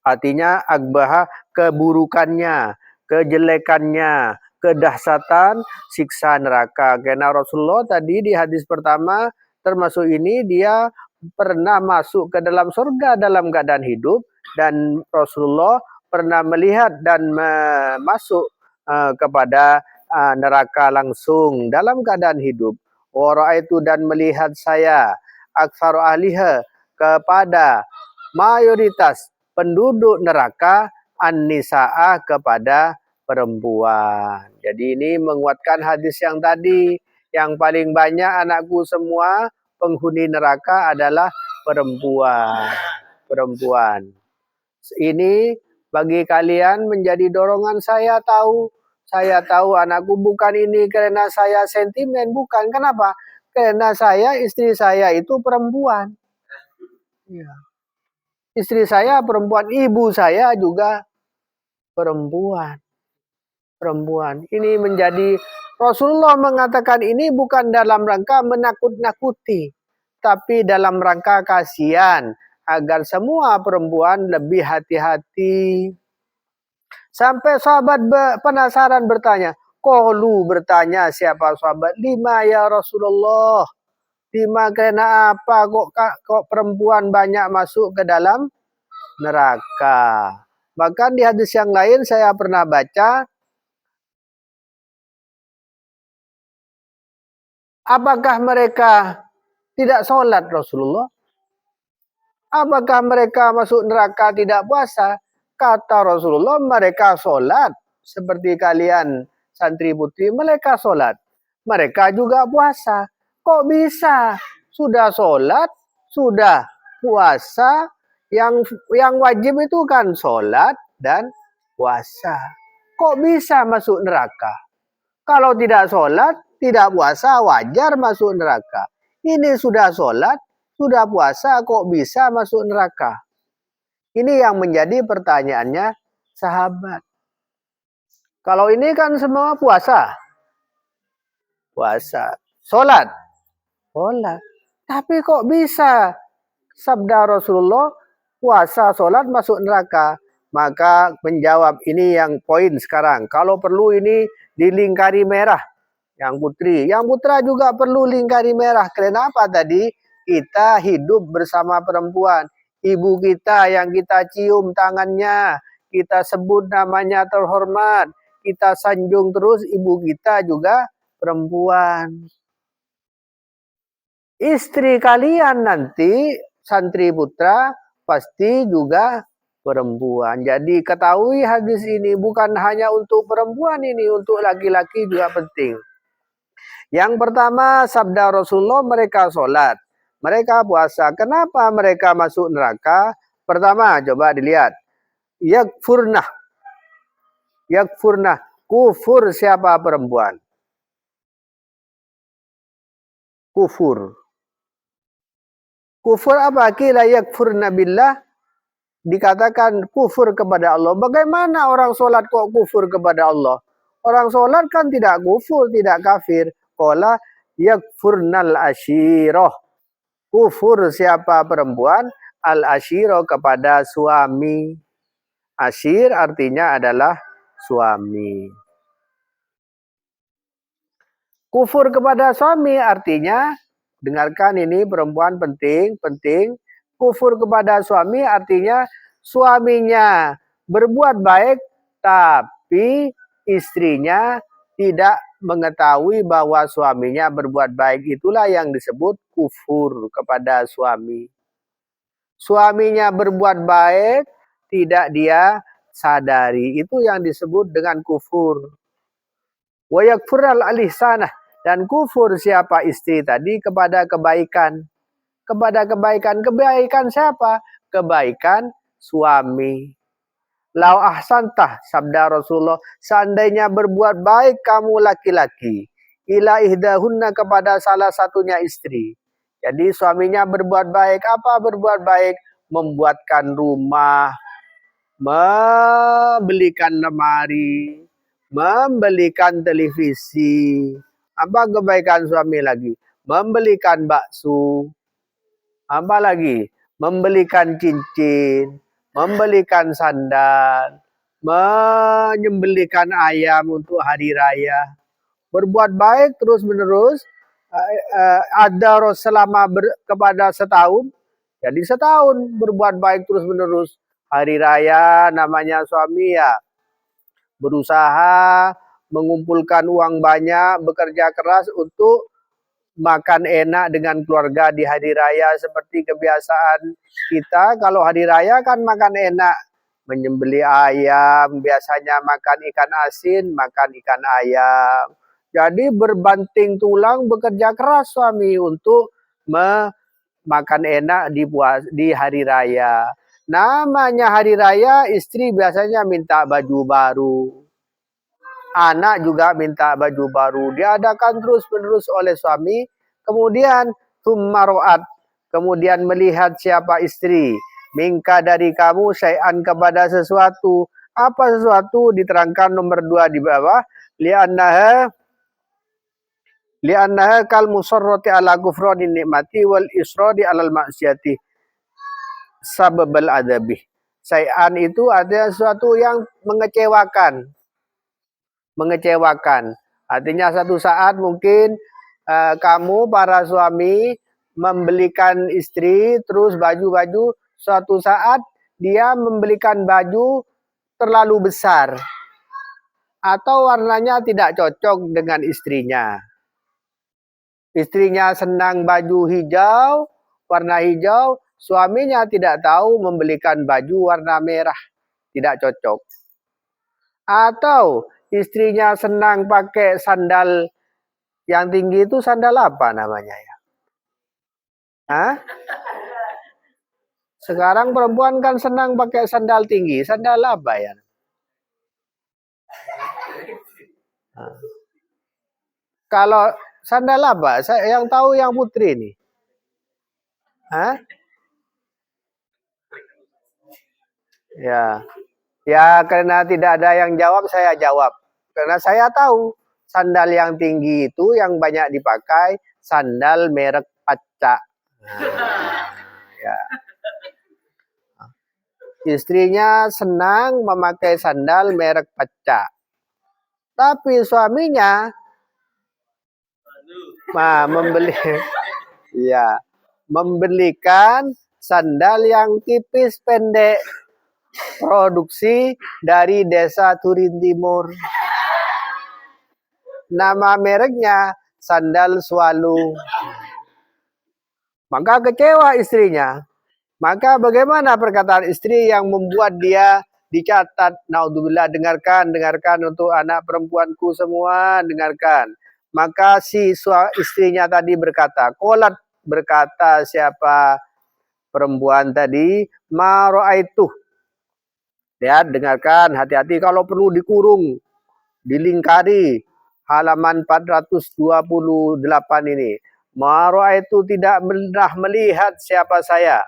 Artinya akbaha, keburukannya, kejelekannya, kedahsatan siksa neraka. Karena Rasulullah tadi di hadis pertama termasuk ini dia pernah masuk ke dalam surga dalam keadaan hidup, dan Rasulullah pernah melihat dan masuk kepada neraka langsung dalam keadaan hidup. Waraitu, dan melihat saya, aksaru ahliha, kepada mayoritas penduduk neraka, an-nisa'a, kepada perempuan. Jadi ini menguatkan hadis yang tadi, yang paling banyak anakku semua penghuni neraka adalah perempuan. Perempuan. Ini bagi kalian menjadi dorongan. Saya tahu anakku bukan ini karena saya sentimen, bukan. Kenapa? Karena istri saya itu perempuan. Ya. Istri saya perempuan, ibu saya juga perempuan. Ini menjadi Rasulullah mengatakan ini bukan dalam rangka menakut-nakuti, tapi dalam rangka kasihan agar semua perempuan lebih hati-hati. Sampai sahabat penasaran bertanya, bertanya siapa sahabat? 5 ya Rasulullah. 5 karena apa kok perempuan banyak masuk ke dalam neraka? Bahkan di hadis yang lain saya pernah baca, apakah mereka tidak sholat Rasulullah? Apakah mereka masuk neraka tidak puasa? Kata Rasulullah, mereka sholat. Seperti kalian santri putri, mereka sholat. Mereka juga puasa. Kok bisa? Sudah sholat, sudah puasa. Yang wajib itu kan sholat dan puasa. Kok bisa masuk neraka? Kalau tidak sholat, tidak puasa, wajar masuk neraka. Ini sudah sholat, sudah puasa, kok bisa masuk neraka? Ini yang menjadi pertanyaannya sahabat. Kalau ini kan semua puasa. Sholat. Tapi kok bisa? Sabda Rasulullah, puasa, sholat, masuk neraka. Maka menjawab, ini yang poin sekarang. Kalau perlu ini dilingkari merah. Yang putri, yang putra juga perlu lingkari merah. Kenapa tadi? Kita hidup bersama perempuan. Ibu kita yang kita cium tangannya, kita sebut namanya terhormat, kita sanjung terus, ibu kita juga perempuan. Istri kalian nanti, santri putra, pasti juga perempuan. Jadi ketahui hadis ini bukan hanya untuk perempuan ini, untuk laki-laki juga penting. Yang pertama, sabda Rasulullah, mereka sholat, mereka puasa. Kenapa mereka masuk neraka? Pertama, coba dilihat. Yakfurnah. Kufur siapa perempuan? Kufur apa? Kila yakfurna billah. Dikatakan kufur kepada Allah. Bagaimana orang sholat kok kufur kepada Allah? Orang sholat kan tidak kufur, tidak kafir. Qala yakfurnal ashiroh. Kufur siapa perempuan? Al-ashiro kepada suami. Ashir artinya adalah suami. Kufur kepada suami artinya, dengarkan ini perempuan penting. Kufur kepada suami artinya suaminya berbuat baik tapi istrinya tidak mengetahui bahwa suaminya berbuat baik. Itulah yang disebut kufur kepada suami. Suaminya berbuat baik, tidak dia sadari. Itu yang disebut dengan kufur. Wa yakfural al-ihsanah. Dan kufur siapa istri tadi kepada kebaikan. Kepada kebaikan. Kebaikan siapa? Kebaikan suami. Lau ahsantah, sabda Rasulullah, seandainya berbuat baik kamu laki-laki, ila ihdahunna kepada salah satunya istri. Jadi suaminya berbuat baik. Apa berbuat baik? Membuatkan rumah, membelikan lemari, membelikan televisi. Apa kebaikan suami lagi? Membelikan bakso. Apa lagi? Membelikan cincin, membelikan sandal, menyembelikan ayam untuk hari raya. Berbuat baik terus-menerus, ada selama kepada setahun. Jadi setahun berbuat baik terus-menerus. Hari raya namanya suami ya berusaha mengumpulkan uang banyak, bekerja keras untuk makan enak dengan keluarga di hari raya. Seperti kebiasaan kita kalau hari raya kan makan enak, menyembelih ayam, biasanya makan ikan asin, makan ikan ayam. Jadi berbanting tulang bekerja keras suami untuk makan enak di hari raya. Namanya hari raya, istri biasanya minta baju baru. Anak juga minta baju baru. Diadakan terus-menerus oleh suami. Kemudian, tummaroat. Kemudian melihat siapa istri. Mingka dari kamu, syai'an kepada sesuatu. Apa sesuatu? Diterangkan nomor 2 di bawah. Li'annaha kal musarrati ala kufrani nikmati wal isradi alal maksiati sababal adabi. Syai'an itu ada sesuatu yang mengecewakan. Artinya satu saat mungkin kamu para suami membelikan istri terus baju-baju, suatu saat dia membelikan baju terlalu besar atau warnanya tidak cocok dengan istrinya. Istrinya senang baju hijau, warna hijau, suaminya tidak tahu membelikan baju warna merah, tidak cocok. Atau istrinya senang pakai sandal yang tinggi, itu sandal apa namanya ya? Hah? Sekarang perempuan kan senang pakai sandal tinggi, sandal apa ya? Kalau sandal apa? Saya yang tahu yang putri nih. Hah? Ya. Ya, karena tidak ada yang jawab, saya jawab. Karena saya tahu sandal yang tinggi itu yang banyak dipakai sandal merek Paca. Nah, ya. Istrinya senang memakai sandal merek Paca. Tapi suaminya membelikan sandal yang tipis pendek, produksi dari desa Turin Timur. Nama mereknya sandal Swallow. Maka kecewa istrinya. Maka bagaimana perkataan istri yang membuat dia dicatat? Naudzubillah, dengarkan untuk anak perempuanku semua, dengarkan. Maka si istrinya tadi berkata, qolat, berkata siapa perempuan tadi, ma ra'aitu. Lihat, dengarkan, hati-hati kalau perlu dikurung, dilingkari halaman 428 ini. Ma ra'aitu, tidak pernah melihat siapa saya.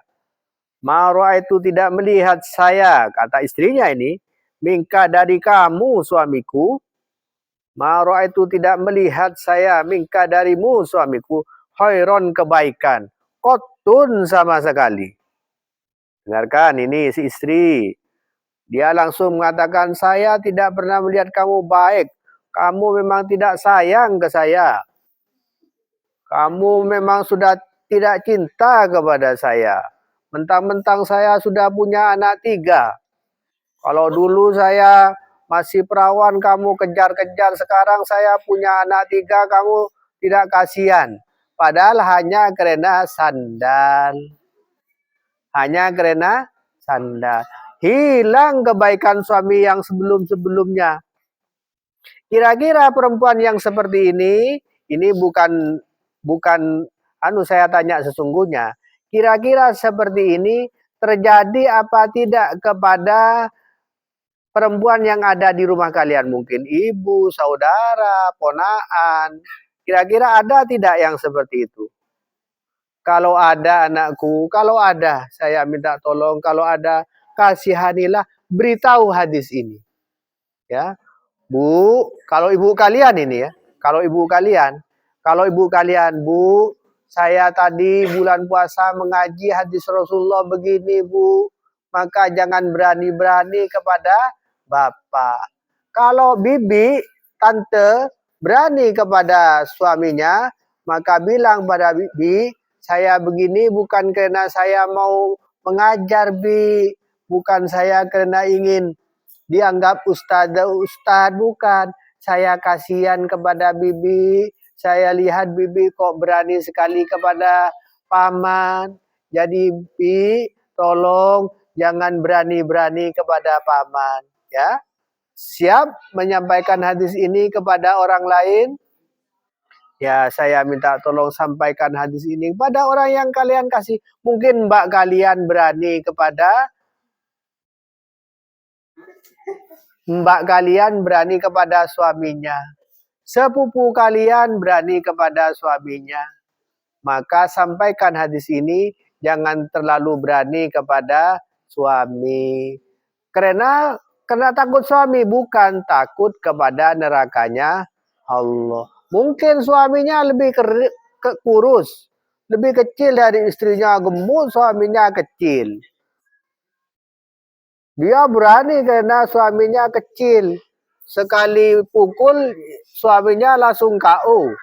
Ma ra'aitu, tidak melihat saya, kata istrinya ini, mingka dari kamu suamiku. Ma ra'aitu, tidak melihat saya, mingka darimu suamiku, khairon, kebaikan, kotun, sama sekali. Dengarkan ini si istri. Dia langsung mengatakan, saya tidak pernah melihat kamu baik. Kamu memang tidak sayang ke saya. Kamu memang sudah tidak cinta kepada saya. Mentang-mentang saya sudah punya anak 3. Kalau dulu saya masih perawan, kamu kejar-kejar. Sekarang saya punya anak 3, kamu tidak kasihan. Padahal hanya karena sandal. Hilang kebaikan suami yang sebelum-sebelumnya. Kira-kira perempuan yang seperti ini bukan saya tanya sesungguhnya. Kira-kira seperti ini terjadi apa tidak kepada perempuan yang ada di rumah kalian? Mungkin ibu, saudara, ponaan. Kira-kira ada tidak yang seperti itu? Kalau ada anakku, kalau ada, saya minta tolong, kalau ada, kasihanilah, beritahu hadis ini. Ya, Bu, kalau ibu kalian ini ya, kalau ibu kalian, Bu, saya tadi bulan puasa mengaji hadis Rasulullah begini, Bu, maka jangan berani-berani kepada bapak. Kalau bibi, tante, berani kepada suaminya, maka bilang pada bibi, saya begini bukan karena saya mau mengajar, Bi. Bukan saya karena ingin dianggap ustadz, bukan. Saya kasihan kepada bibi. Saya lihat bibi kok berani sekali kepada paman. Jadi Bi, tolong jangan berani-berani kepada paman. Ya, siap menyampaikan hadis ini kepada orang lain? Ya, saya minta tolong sampaikan hadis ini kepada orang yang kalian kasih. Mungkin mbak kalian berani kepada mbak kalian berani kepada suaminya, sepupu kalian berani kepada suaminya, maka sampaikan hadis ini, jangan terlalu berani kepada suami. Karena takut suami, bukan takut kepada nerakanya Allah. Mungkin suaminya lebih kurus, lebih kecil dari istrinya, gemuk, suaminya kecil. Dia berani karena suaminya kecil. Sekali pukul, suaminya langsung KO.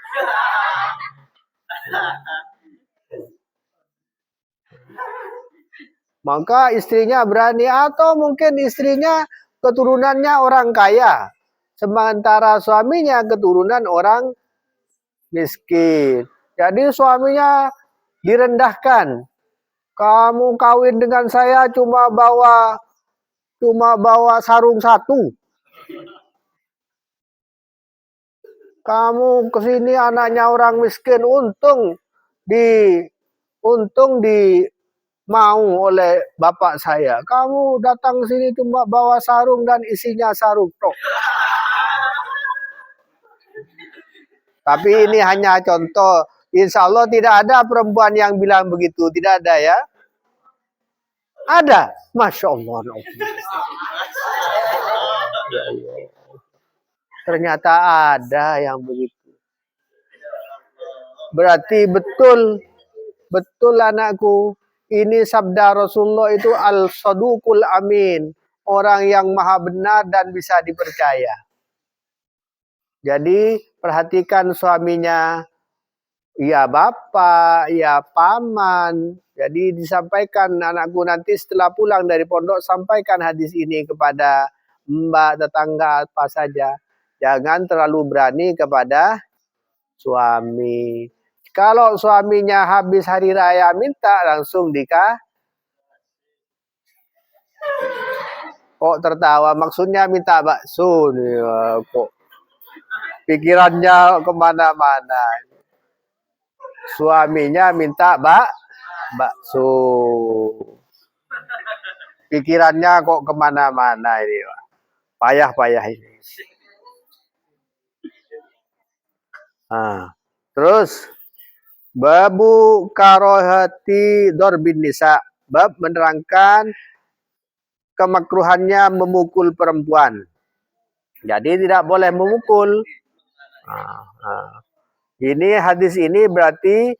Maka istrinya berani, atau mungkin istrinya keturunannya orang kaya, sementara suaminya keturunan orang miskin. Jadi suaminya direndahkan. Kamu kawin dengan saya cuma bawa sarung satu. Kamu kesini anaknya orang miskin, untung di mau oleh bapak saya. Kamu datang sini cuma bawa sarung dan isinya sarung tok. Tapi ini hanya contoh. Insya Allah tidak ada perempuan yang bilang begitu. Tidak ada ya. Ada. Masya Allah. Ternyata ada yang begitu. Berarti betul anakku. Ini sabda Rasulullah itu al-saduqul amin. Orang yang maha benar dan bisa dipercaya. Jadi perhatikan suaminya. Ya bapak, ya paman. Jadi disampaikan anakku nanti setelah pulang dari pondok, sampaikan hadis ini kepada mbak, tetangga, apa saja. Jangan terlalu berani kepada suami. Kalau suaminya habis hari raya minta, langsung dikasih. Kok tertawa? Maksudnya minta bakso nih. Kok pikirannya kemana-mana. Suaminya minta bakso. Pikirannya kok kemana-mana ini. Payah-payah ini. Nah, terus babu karohati dorbin nisa. Bab menerangkan kemakruhannya memukul perempuan. Jadi tidak boleh memukul. Ini hadis ini berarti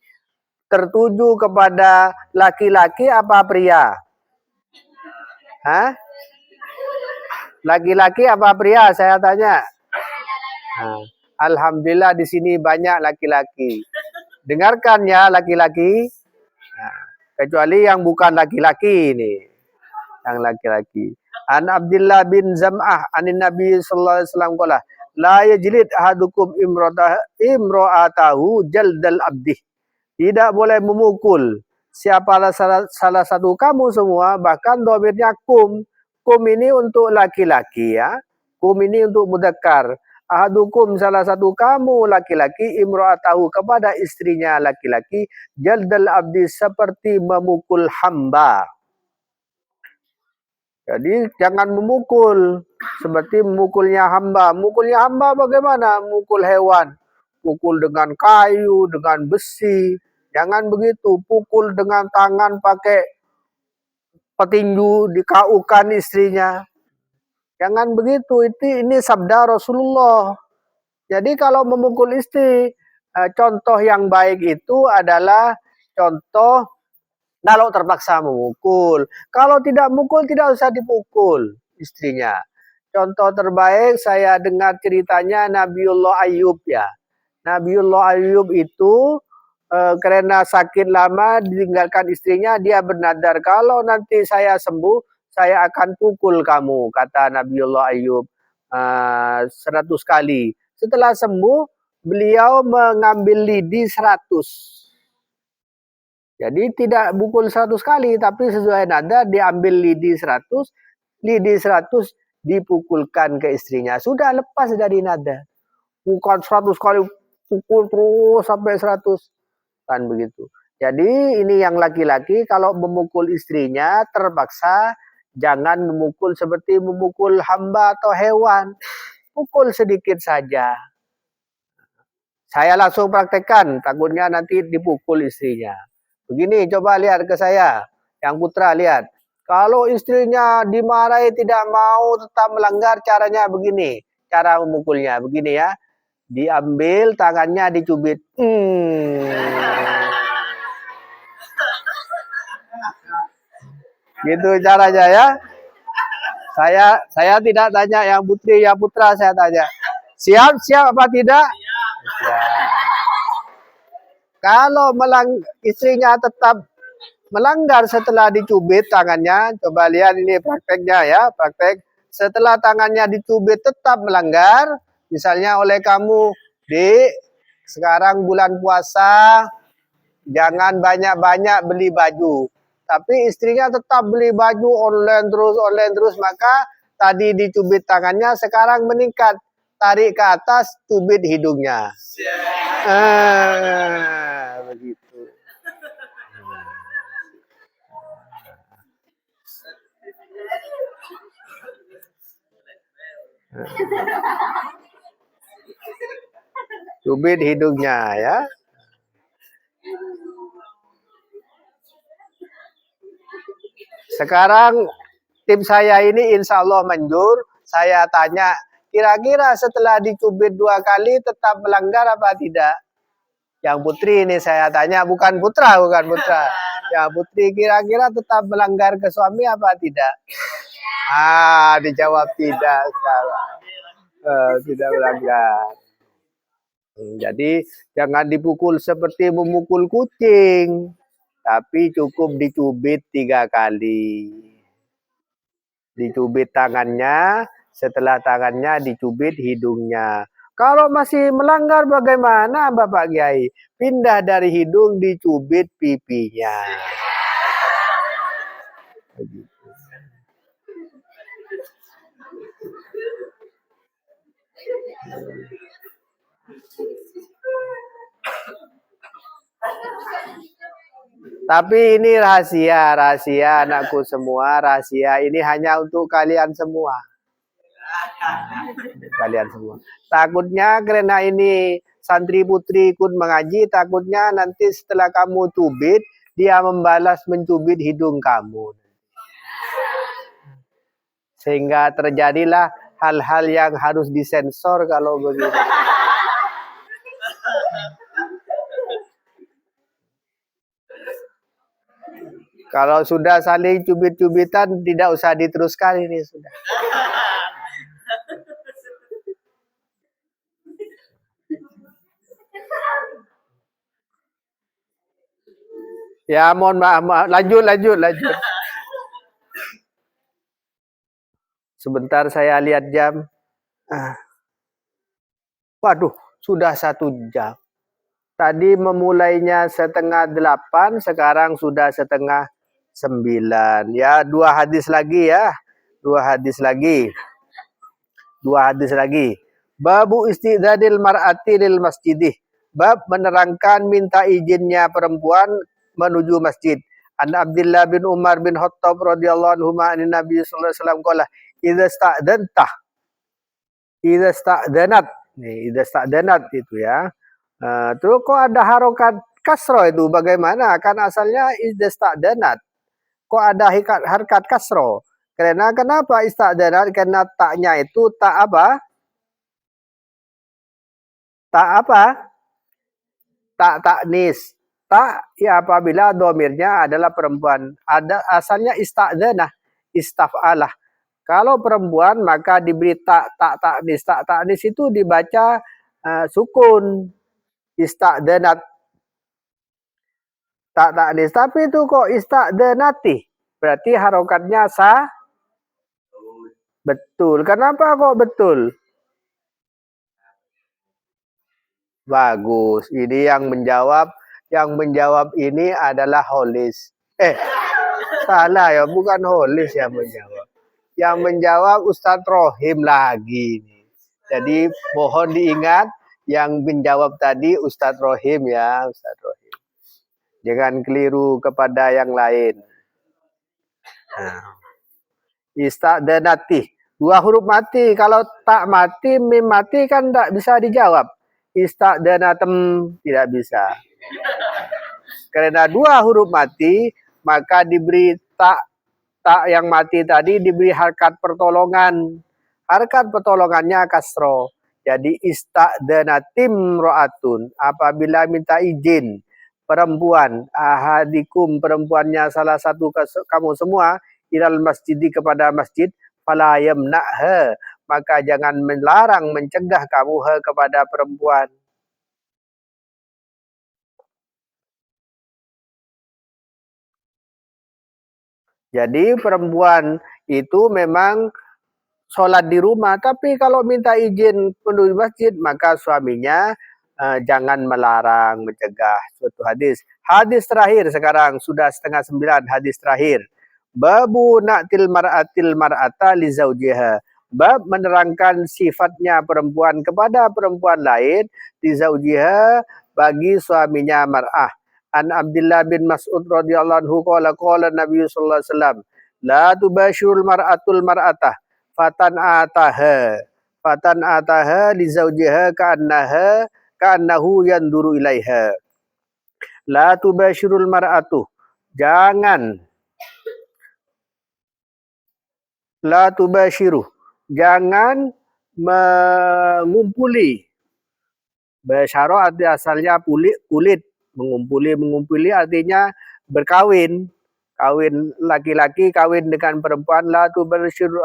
tertuju kepada laki-laki apa pria? Hah? Laki-laki apa pria? Saya tanya. Nah, alhamdulillah di sini banyak laki-laki. Dengarkan ya laki-laki. Nah, kecuali yang bukan laki-laki ini. Yang laki-laki. An Abdullah bin Zam'ah anin Nabi sallallahu alaihi wasallam qala la yajlid ahadukum imra'atahu jaldal abdi. Tidak boleh memukul siapa salah satu kamu semua, bahkan domirnya kum. Kum ini untuk laki-laki ya. Kum ini untuk mudzakkar. Ahadukum salah satu kamu laki-laki imra'atahu kepada istrinya laki-laki jaldal abdi seperti memukul hamba. Jadi jangan memukul seperti memukulnya hamba. Mukulnya hamba bagaimana? Mukul hewan. Pukul dengan kayu, dengan besi. Jangan begitu. Pukul dengan tangan pakai petinju, dikaukan istrinya. Jangan begitu. Ini sabda Rasulullah. Jadi kalau memukul istri, contoh yang baik itu adalah contoh kalau terpaksa memukul. Kalau tidak mukul, tidak usah dipukul istrinya. Contoh terbaik saya dengar ceritanya Nabiullah Ayub ya. Nabiullah Ayub itu karena sakit lama ditinggalkan istrinya, dia bernadar kalau nanti saya sembuh, saya akan pukul kamu, kata Nabiullah Ayub 100 kali. Setelah sembuh, beliau mengambil lidi 100. Jadi tidak pukul 100 kali, tapi sesuai nada diambil lidi 100 dipukulkan ke istrinya. Sudah lepas dari nada. Bukan 100 kali pukul terus sampai 100. Kan begitu. Jadi ini yang laki-laki kalau memukul istrinya terpaksa, Jangan memukul seperti memukul hamba atau hewan. Pukul sedikit saja. Saya langsung praktekkan, takutnya nanti dipukul istrinya. Begini, coba lihat ke saya. Yang putra lihat. Kalau istrinya dimarahi tidak mau tetap melanggar, caranya begini. Cara memukulnya begini ya. Diambil tangannya dicubit. Gitu caranya ya. Saya tidak tanya yang putri, yang putra saya tanya. Siap apa tidak? Ya. Kalau istrinya tetap melanggar setelah dicubit tangannya, coba lihat ini prakteknya ya, praktek. Setelah tangannya dicubit tetap melanggar, misalnya oleh kamu, Dik, sekarang bulan puasa, jangan banyak-banyak beli baju. Tapi istrinya tetap beli baju online terus, maka tadi dicubit tangannya, sekarang meningkat. Tarik ke atas, cubit hidungnya. Begitu. Cubit hidungnya ya. Sekarang tim saya ini insya Allah manjur. Saya tanya, kira-kira setelah dicubit 2 kali tetap melanggar apa tidak? Yang putri ini saya tanya, bukan putra. Ya putri, kira-kira tetap melanggar ke suami apa tidak? Dijawab tidak sekarang. Tidak melanggar. Jadi jangan dipukul seperti memukul kucing, tapi cukup dicubit 3 kali. Dicubit tangannya, setelah tangannya dicubit hidungnya. Kalau masih melanggar bagaimana Bapak Kiai? Pindah dari hidung dicubit pipinya. Begitu. Tapi ini rahasia anakku semua, rahasia ini hanya untuk kalian semua. Kalian semua. Takutnya karena ini santri putri ikut mengaji, takutnya nanti setelah kamu cubit, dia membalas mencubit hidung kamu. Sehingga terjadilah hal-hal yang harus disensor kalau begitu. Kalau sudah saling cubit-cubitan, tidak usah diteruskan ini sudah. Ya mohon maaf. Lanjut. Sebentar saya lihat jam. Waduh, sudah 1 jam. Tadi memulainya 7:30, sekarang sudah 8:30. Ya, 2 hadis lagi ya. 2 hadis lagi. Babu istidzanil mar'ati lil masjidih. Bab menerangkan minta izinnya perempuan menuju masjid. An Abdullah bin Umar bin Khattab radhiyallahu anhu an Nabi sallallahu alaihi wasallam qala idza sta'danat itu ya. Terus kok ada harokat kasro itu bagaimana? Kan asalnya idza sta'danat. Kok ada harkat kasro? Karena kenapa ista'danat? Karena taknya itu tak apa? Tak taknis. Tak ya apabila domirnya adalah perempuan. Ada asalnya ista'danah, istaf'alah. Kalau perempuan maka diberi tak taknis. Tak taknis itu dibaca sukun. Ista'danat. Tak taknis. Tapi itu kok ista'danati. Berarti harokatnya sah. Betul. Kenapa kok betul? Bagus. Ini yang menjawab ini adalah Holis. Salah ya, bukan Holis yang menjawab. Yang menjawab Ustadz Rohim lagi. Jadi mohon diingat yang menjawab tadi Ustadz Rohim ya, Ustadz Rohim. Jangan keliru kepada yang lain. Ista'danati. Dua huruf mati. Kalau tak mati, mim mati kan tak bisa dijawab. Ista'danatem tidak bisa. Karena dua huruf mati, maka diberi tak yang mati tadi diberi harkat pertolongan. Harkat pertolongannya kasro. Jadi ista'danatim ro'atun. Apabila minta izin perempuan, ahadikum perempuannya salah satu kamu semua, ilal masjidi kepada masjid, fala yamna'ha, maka jangan melarang mencegah kamu kepada perempuan. Jadi perempuan itu memang sholat di rumah, tapi kalau minta izin menuju masjid, maka suaminya jangan melarang, mencegah. Suatu hadis. Hadis terakhir sekarang, sudah 8:30, hadis terakhir. Babu na'til mar'ata li zaujiha. Bab menerangkan sifatnya perempuan kepada perempuan lain, li zaujiha, bagi suaminya mar'ah. An Abdullah bin Mas'ud radhiyallahu anhu qala Nabi sallallahu alaihi wasallam, la tubashirul mar'atul mar'atah fatan ataha li zaujiha ka'annahu yanduru ilaiha. La tubashirul mar'atu, jangan la tubashiru, jangan mengumpuli. Basyara arti asalnya kulit, mengumpuli artinya berkawin. Kawin laki-laki kawin dengan perempuan, la tubashiru,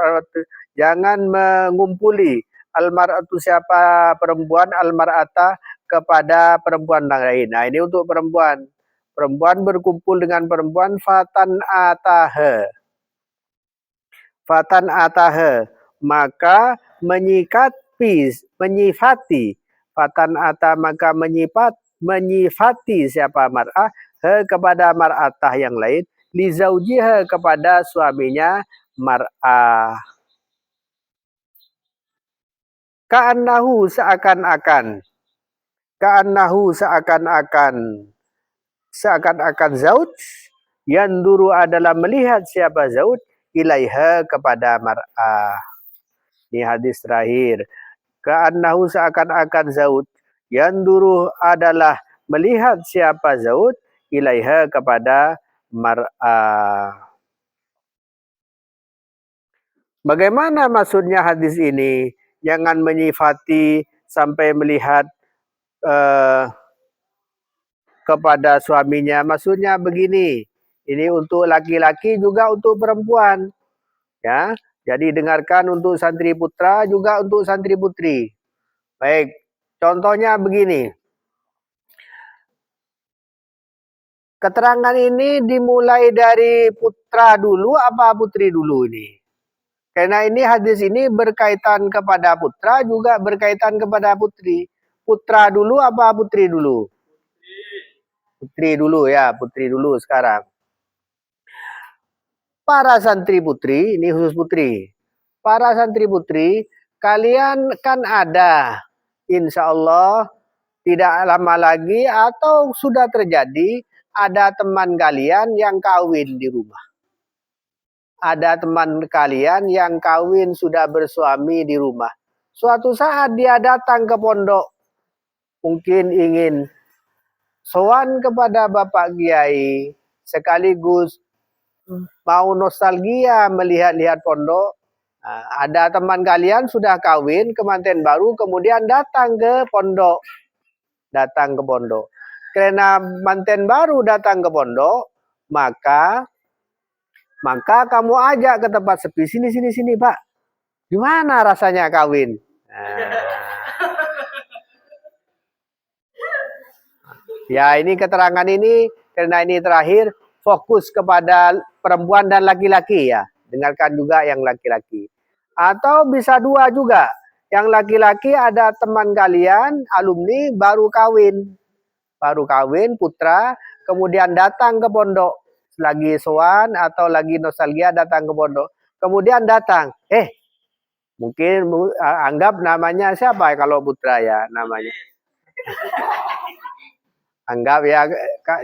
jangan mengumpuli almar'atu, siapa perempuan, almar'ata, kepada perempuan lain. Nah, ini untuk perempuan. Perempuan berkumpul dengan perempuan, fatan ataha, maka menyifati, fatan ata, maka menyifati siapa mar'ah kepada mar'atah yang lain, li zaujiha, kepada suaminya mar'ah. Ka'annahu, seakan-akan zauj, yanduru adalah melihat siapa zauj, ilaiha, kepada mar'ah. Ini hadis terakhir. Ka'annahu, seakan-akan zauj, yanduru adalah melihat siapa zauj, ilaiha, kepada mar'ah. Bagaimana maksudnya hadis ini? Jangan menyifati sampai melihat kepada suaminya. Maksudnya begini, ini untuk laki-laki juga untuk perempuan, ya. Jadi dengarkan untuk santri putra juga untuk santri putri. Baik, contohnya begini. Keterangan ini dimulai dari putra dulu apa putri dulu ini? Karena ini hadis ini berkaitan kepada putra juga berkaitan kepada putri. Putra dulu apa putri dulu? Putri dulu ya, putri dulu sekarang. Para santri putri, ini khusus putri. Para santri putri, kalian kan ada, insya Allah tidak lama lagi atau sudah terjadi, ada teman kalian yang kawin di rumah. Ada teman kalian yang kawin sudah bersuami di rumah. Suatu saat dia datang ke pondok, mungkin ingin sowan kepada Bapak Kiai, sekaligus mau nostalgia melihat-lihat pondok. Nah, ada teman kalian sudah kawin, kemanten baru, kemudian datang ke pondok. Karena manten baru datang ke pondok, maka kamu ajak ke tempat sepi, sini Pak. Gimana rasanya kawin? Ya, ini keterangan ini karena ini terakhir fokus kepada perempuan dan laki-laki ya. Dengarkan juga yang laki-laki. Atau bisa dua juga. Yang laki-laki ada teman kalian, alumni baru kawin putra, kemudian datang ke pondok, lagi sowan atau lagi nostalgia datang ke pondok. Kemudian datang, mungkin anggap namanya siapa kalau putra ya namanya. Anggap ya,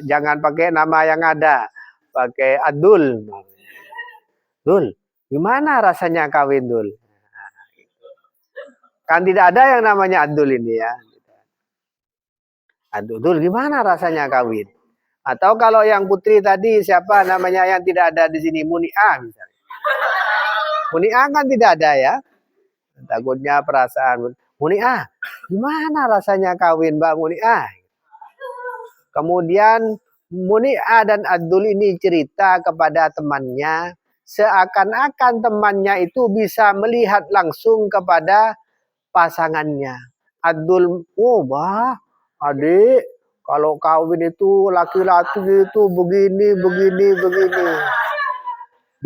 jangan pakai nama yang ada, pakai Adul. Dul, Gimana rasanya kawin, Dul? Kan tidak ada yang namanya Adul ini ya. Adul, gimana rasanya kawin? Atau kalau yang putri tadi siapa namanya yang tidak ada di sini, Muni'ah misalnya. Muni'ah kan tidak ada ya. Takutnya perasaan Muni'ah, gimana rasanya kawin Mbak Muni'ah? Kemudian Muni'ah dan Adul ini cerita kepada temannya, seakan-akan temannya itu bisa melihat langsung kepada pasangannya. Adul, oh bah, adik, kalau kawin itu laki-laki itu begini, begini, begini.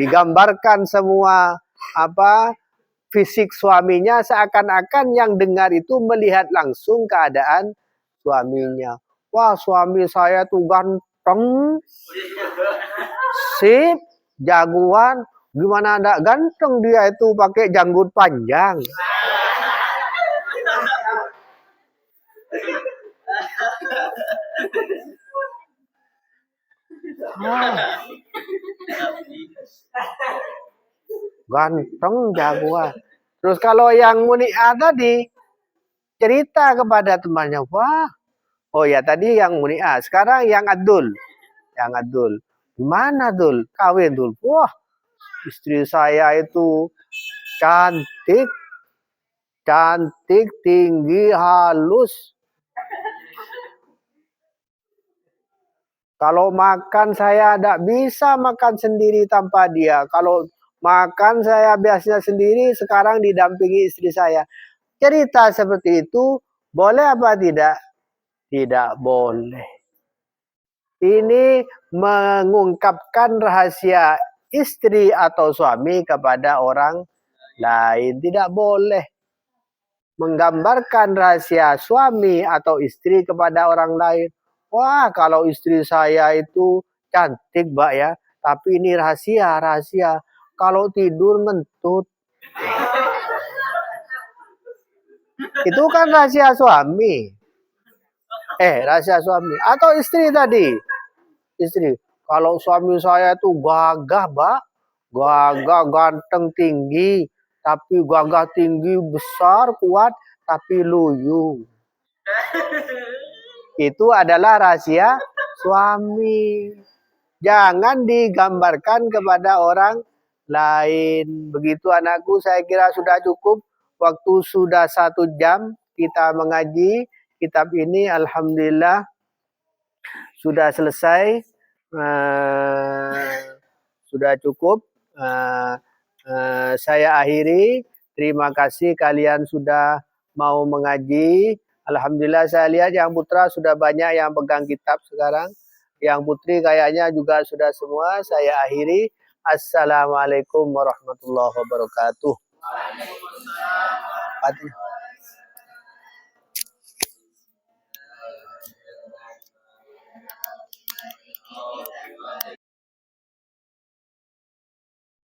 Digambarkan semua apa fisik suaminya, seakan-akan yang dengar itu melihat langsung keadaan suaminya. Wah, suami saya tuh ganteng, sip, jagoan. Gimana enggak ganteng dia itu pakai janggut panjang. Ganteng, jagoan. Terus kalau yang Muni'ah tadi cerita kepada temannya, wah, oh ya tadi yang Muni'ah, sekarang yang Adul. Yang Adul, gimana Dul? Kawin Dul. Wah, istri saya itu cantik, cantik, tinggi, halus. Kalau makan saya tidak bisa makan sendiri tanpa dia. Kalau makan saya biasanya sendiri, sekarang didampingi istri saya. Cerita seperti itu boleh apa tidak? Tidak boleh. Ini mengungkapkan rahasia istri atau suami kepada orang lain. Tidak boleh menggambarkan rahasia suami atau istri kepada orang lain. Wah, kalau istri saya itu cantik, Mbak ya. Tapi ini rahasia, rahasia. Kalau tidur ngentut. Itu kan rahasia suami. Rahasia suami. Atau istri tadi. Istri. Kalau suami saya itu gagah, Mbak. Gagah, ganteng, tinggi. Tapi gagah tinggi, besar, kuat. Tapi luyu. Itu adalah rahasia suami. Jangan digambarkan kepada orang lain. Begitu anakku, saya kira sudah cukup. Waktu sudah 1 jam kita mengaji kitab ini. Alhamdulillah sudah selesai. Sudah cukup. Saya akhiri. Terima kasih kalian sudah mau mengaji. Alhamdulillah saya lihat yang putra sudah banyak yang pegang kitab sekarang. Yang putri kayaknya juga sudah semua. Saya akhiri. Assalamualaikum warahmatullahi wabarakatuh.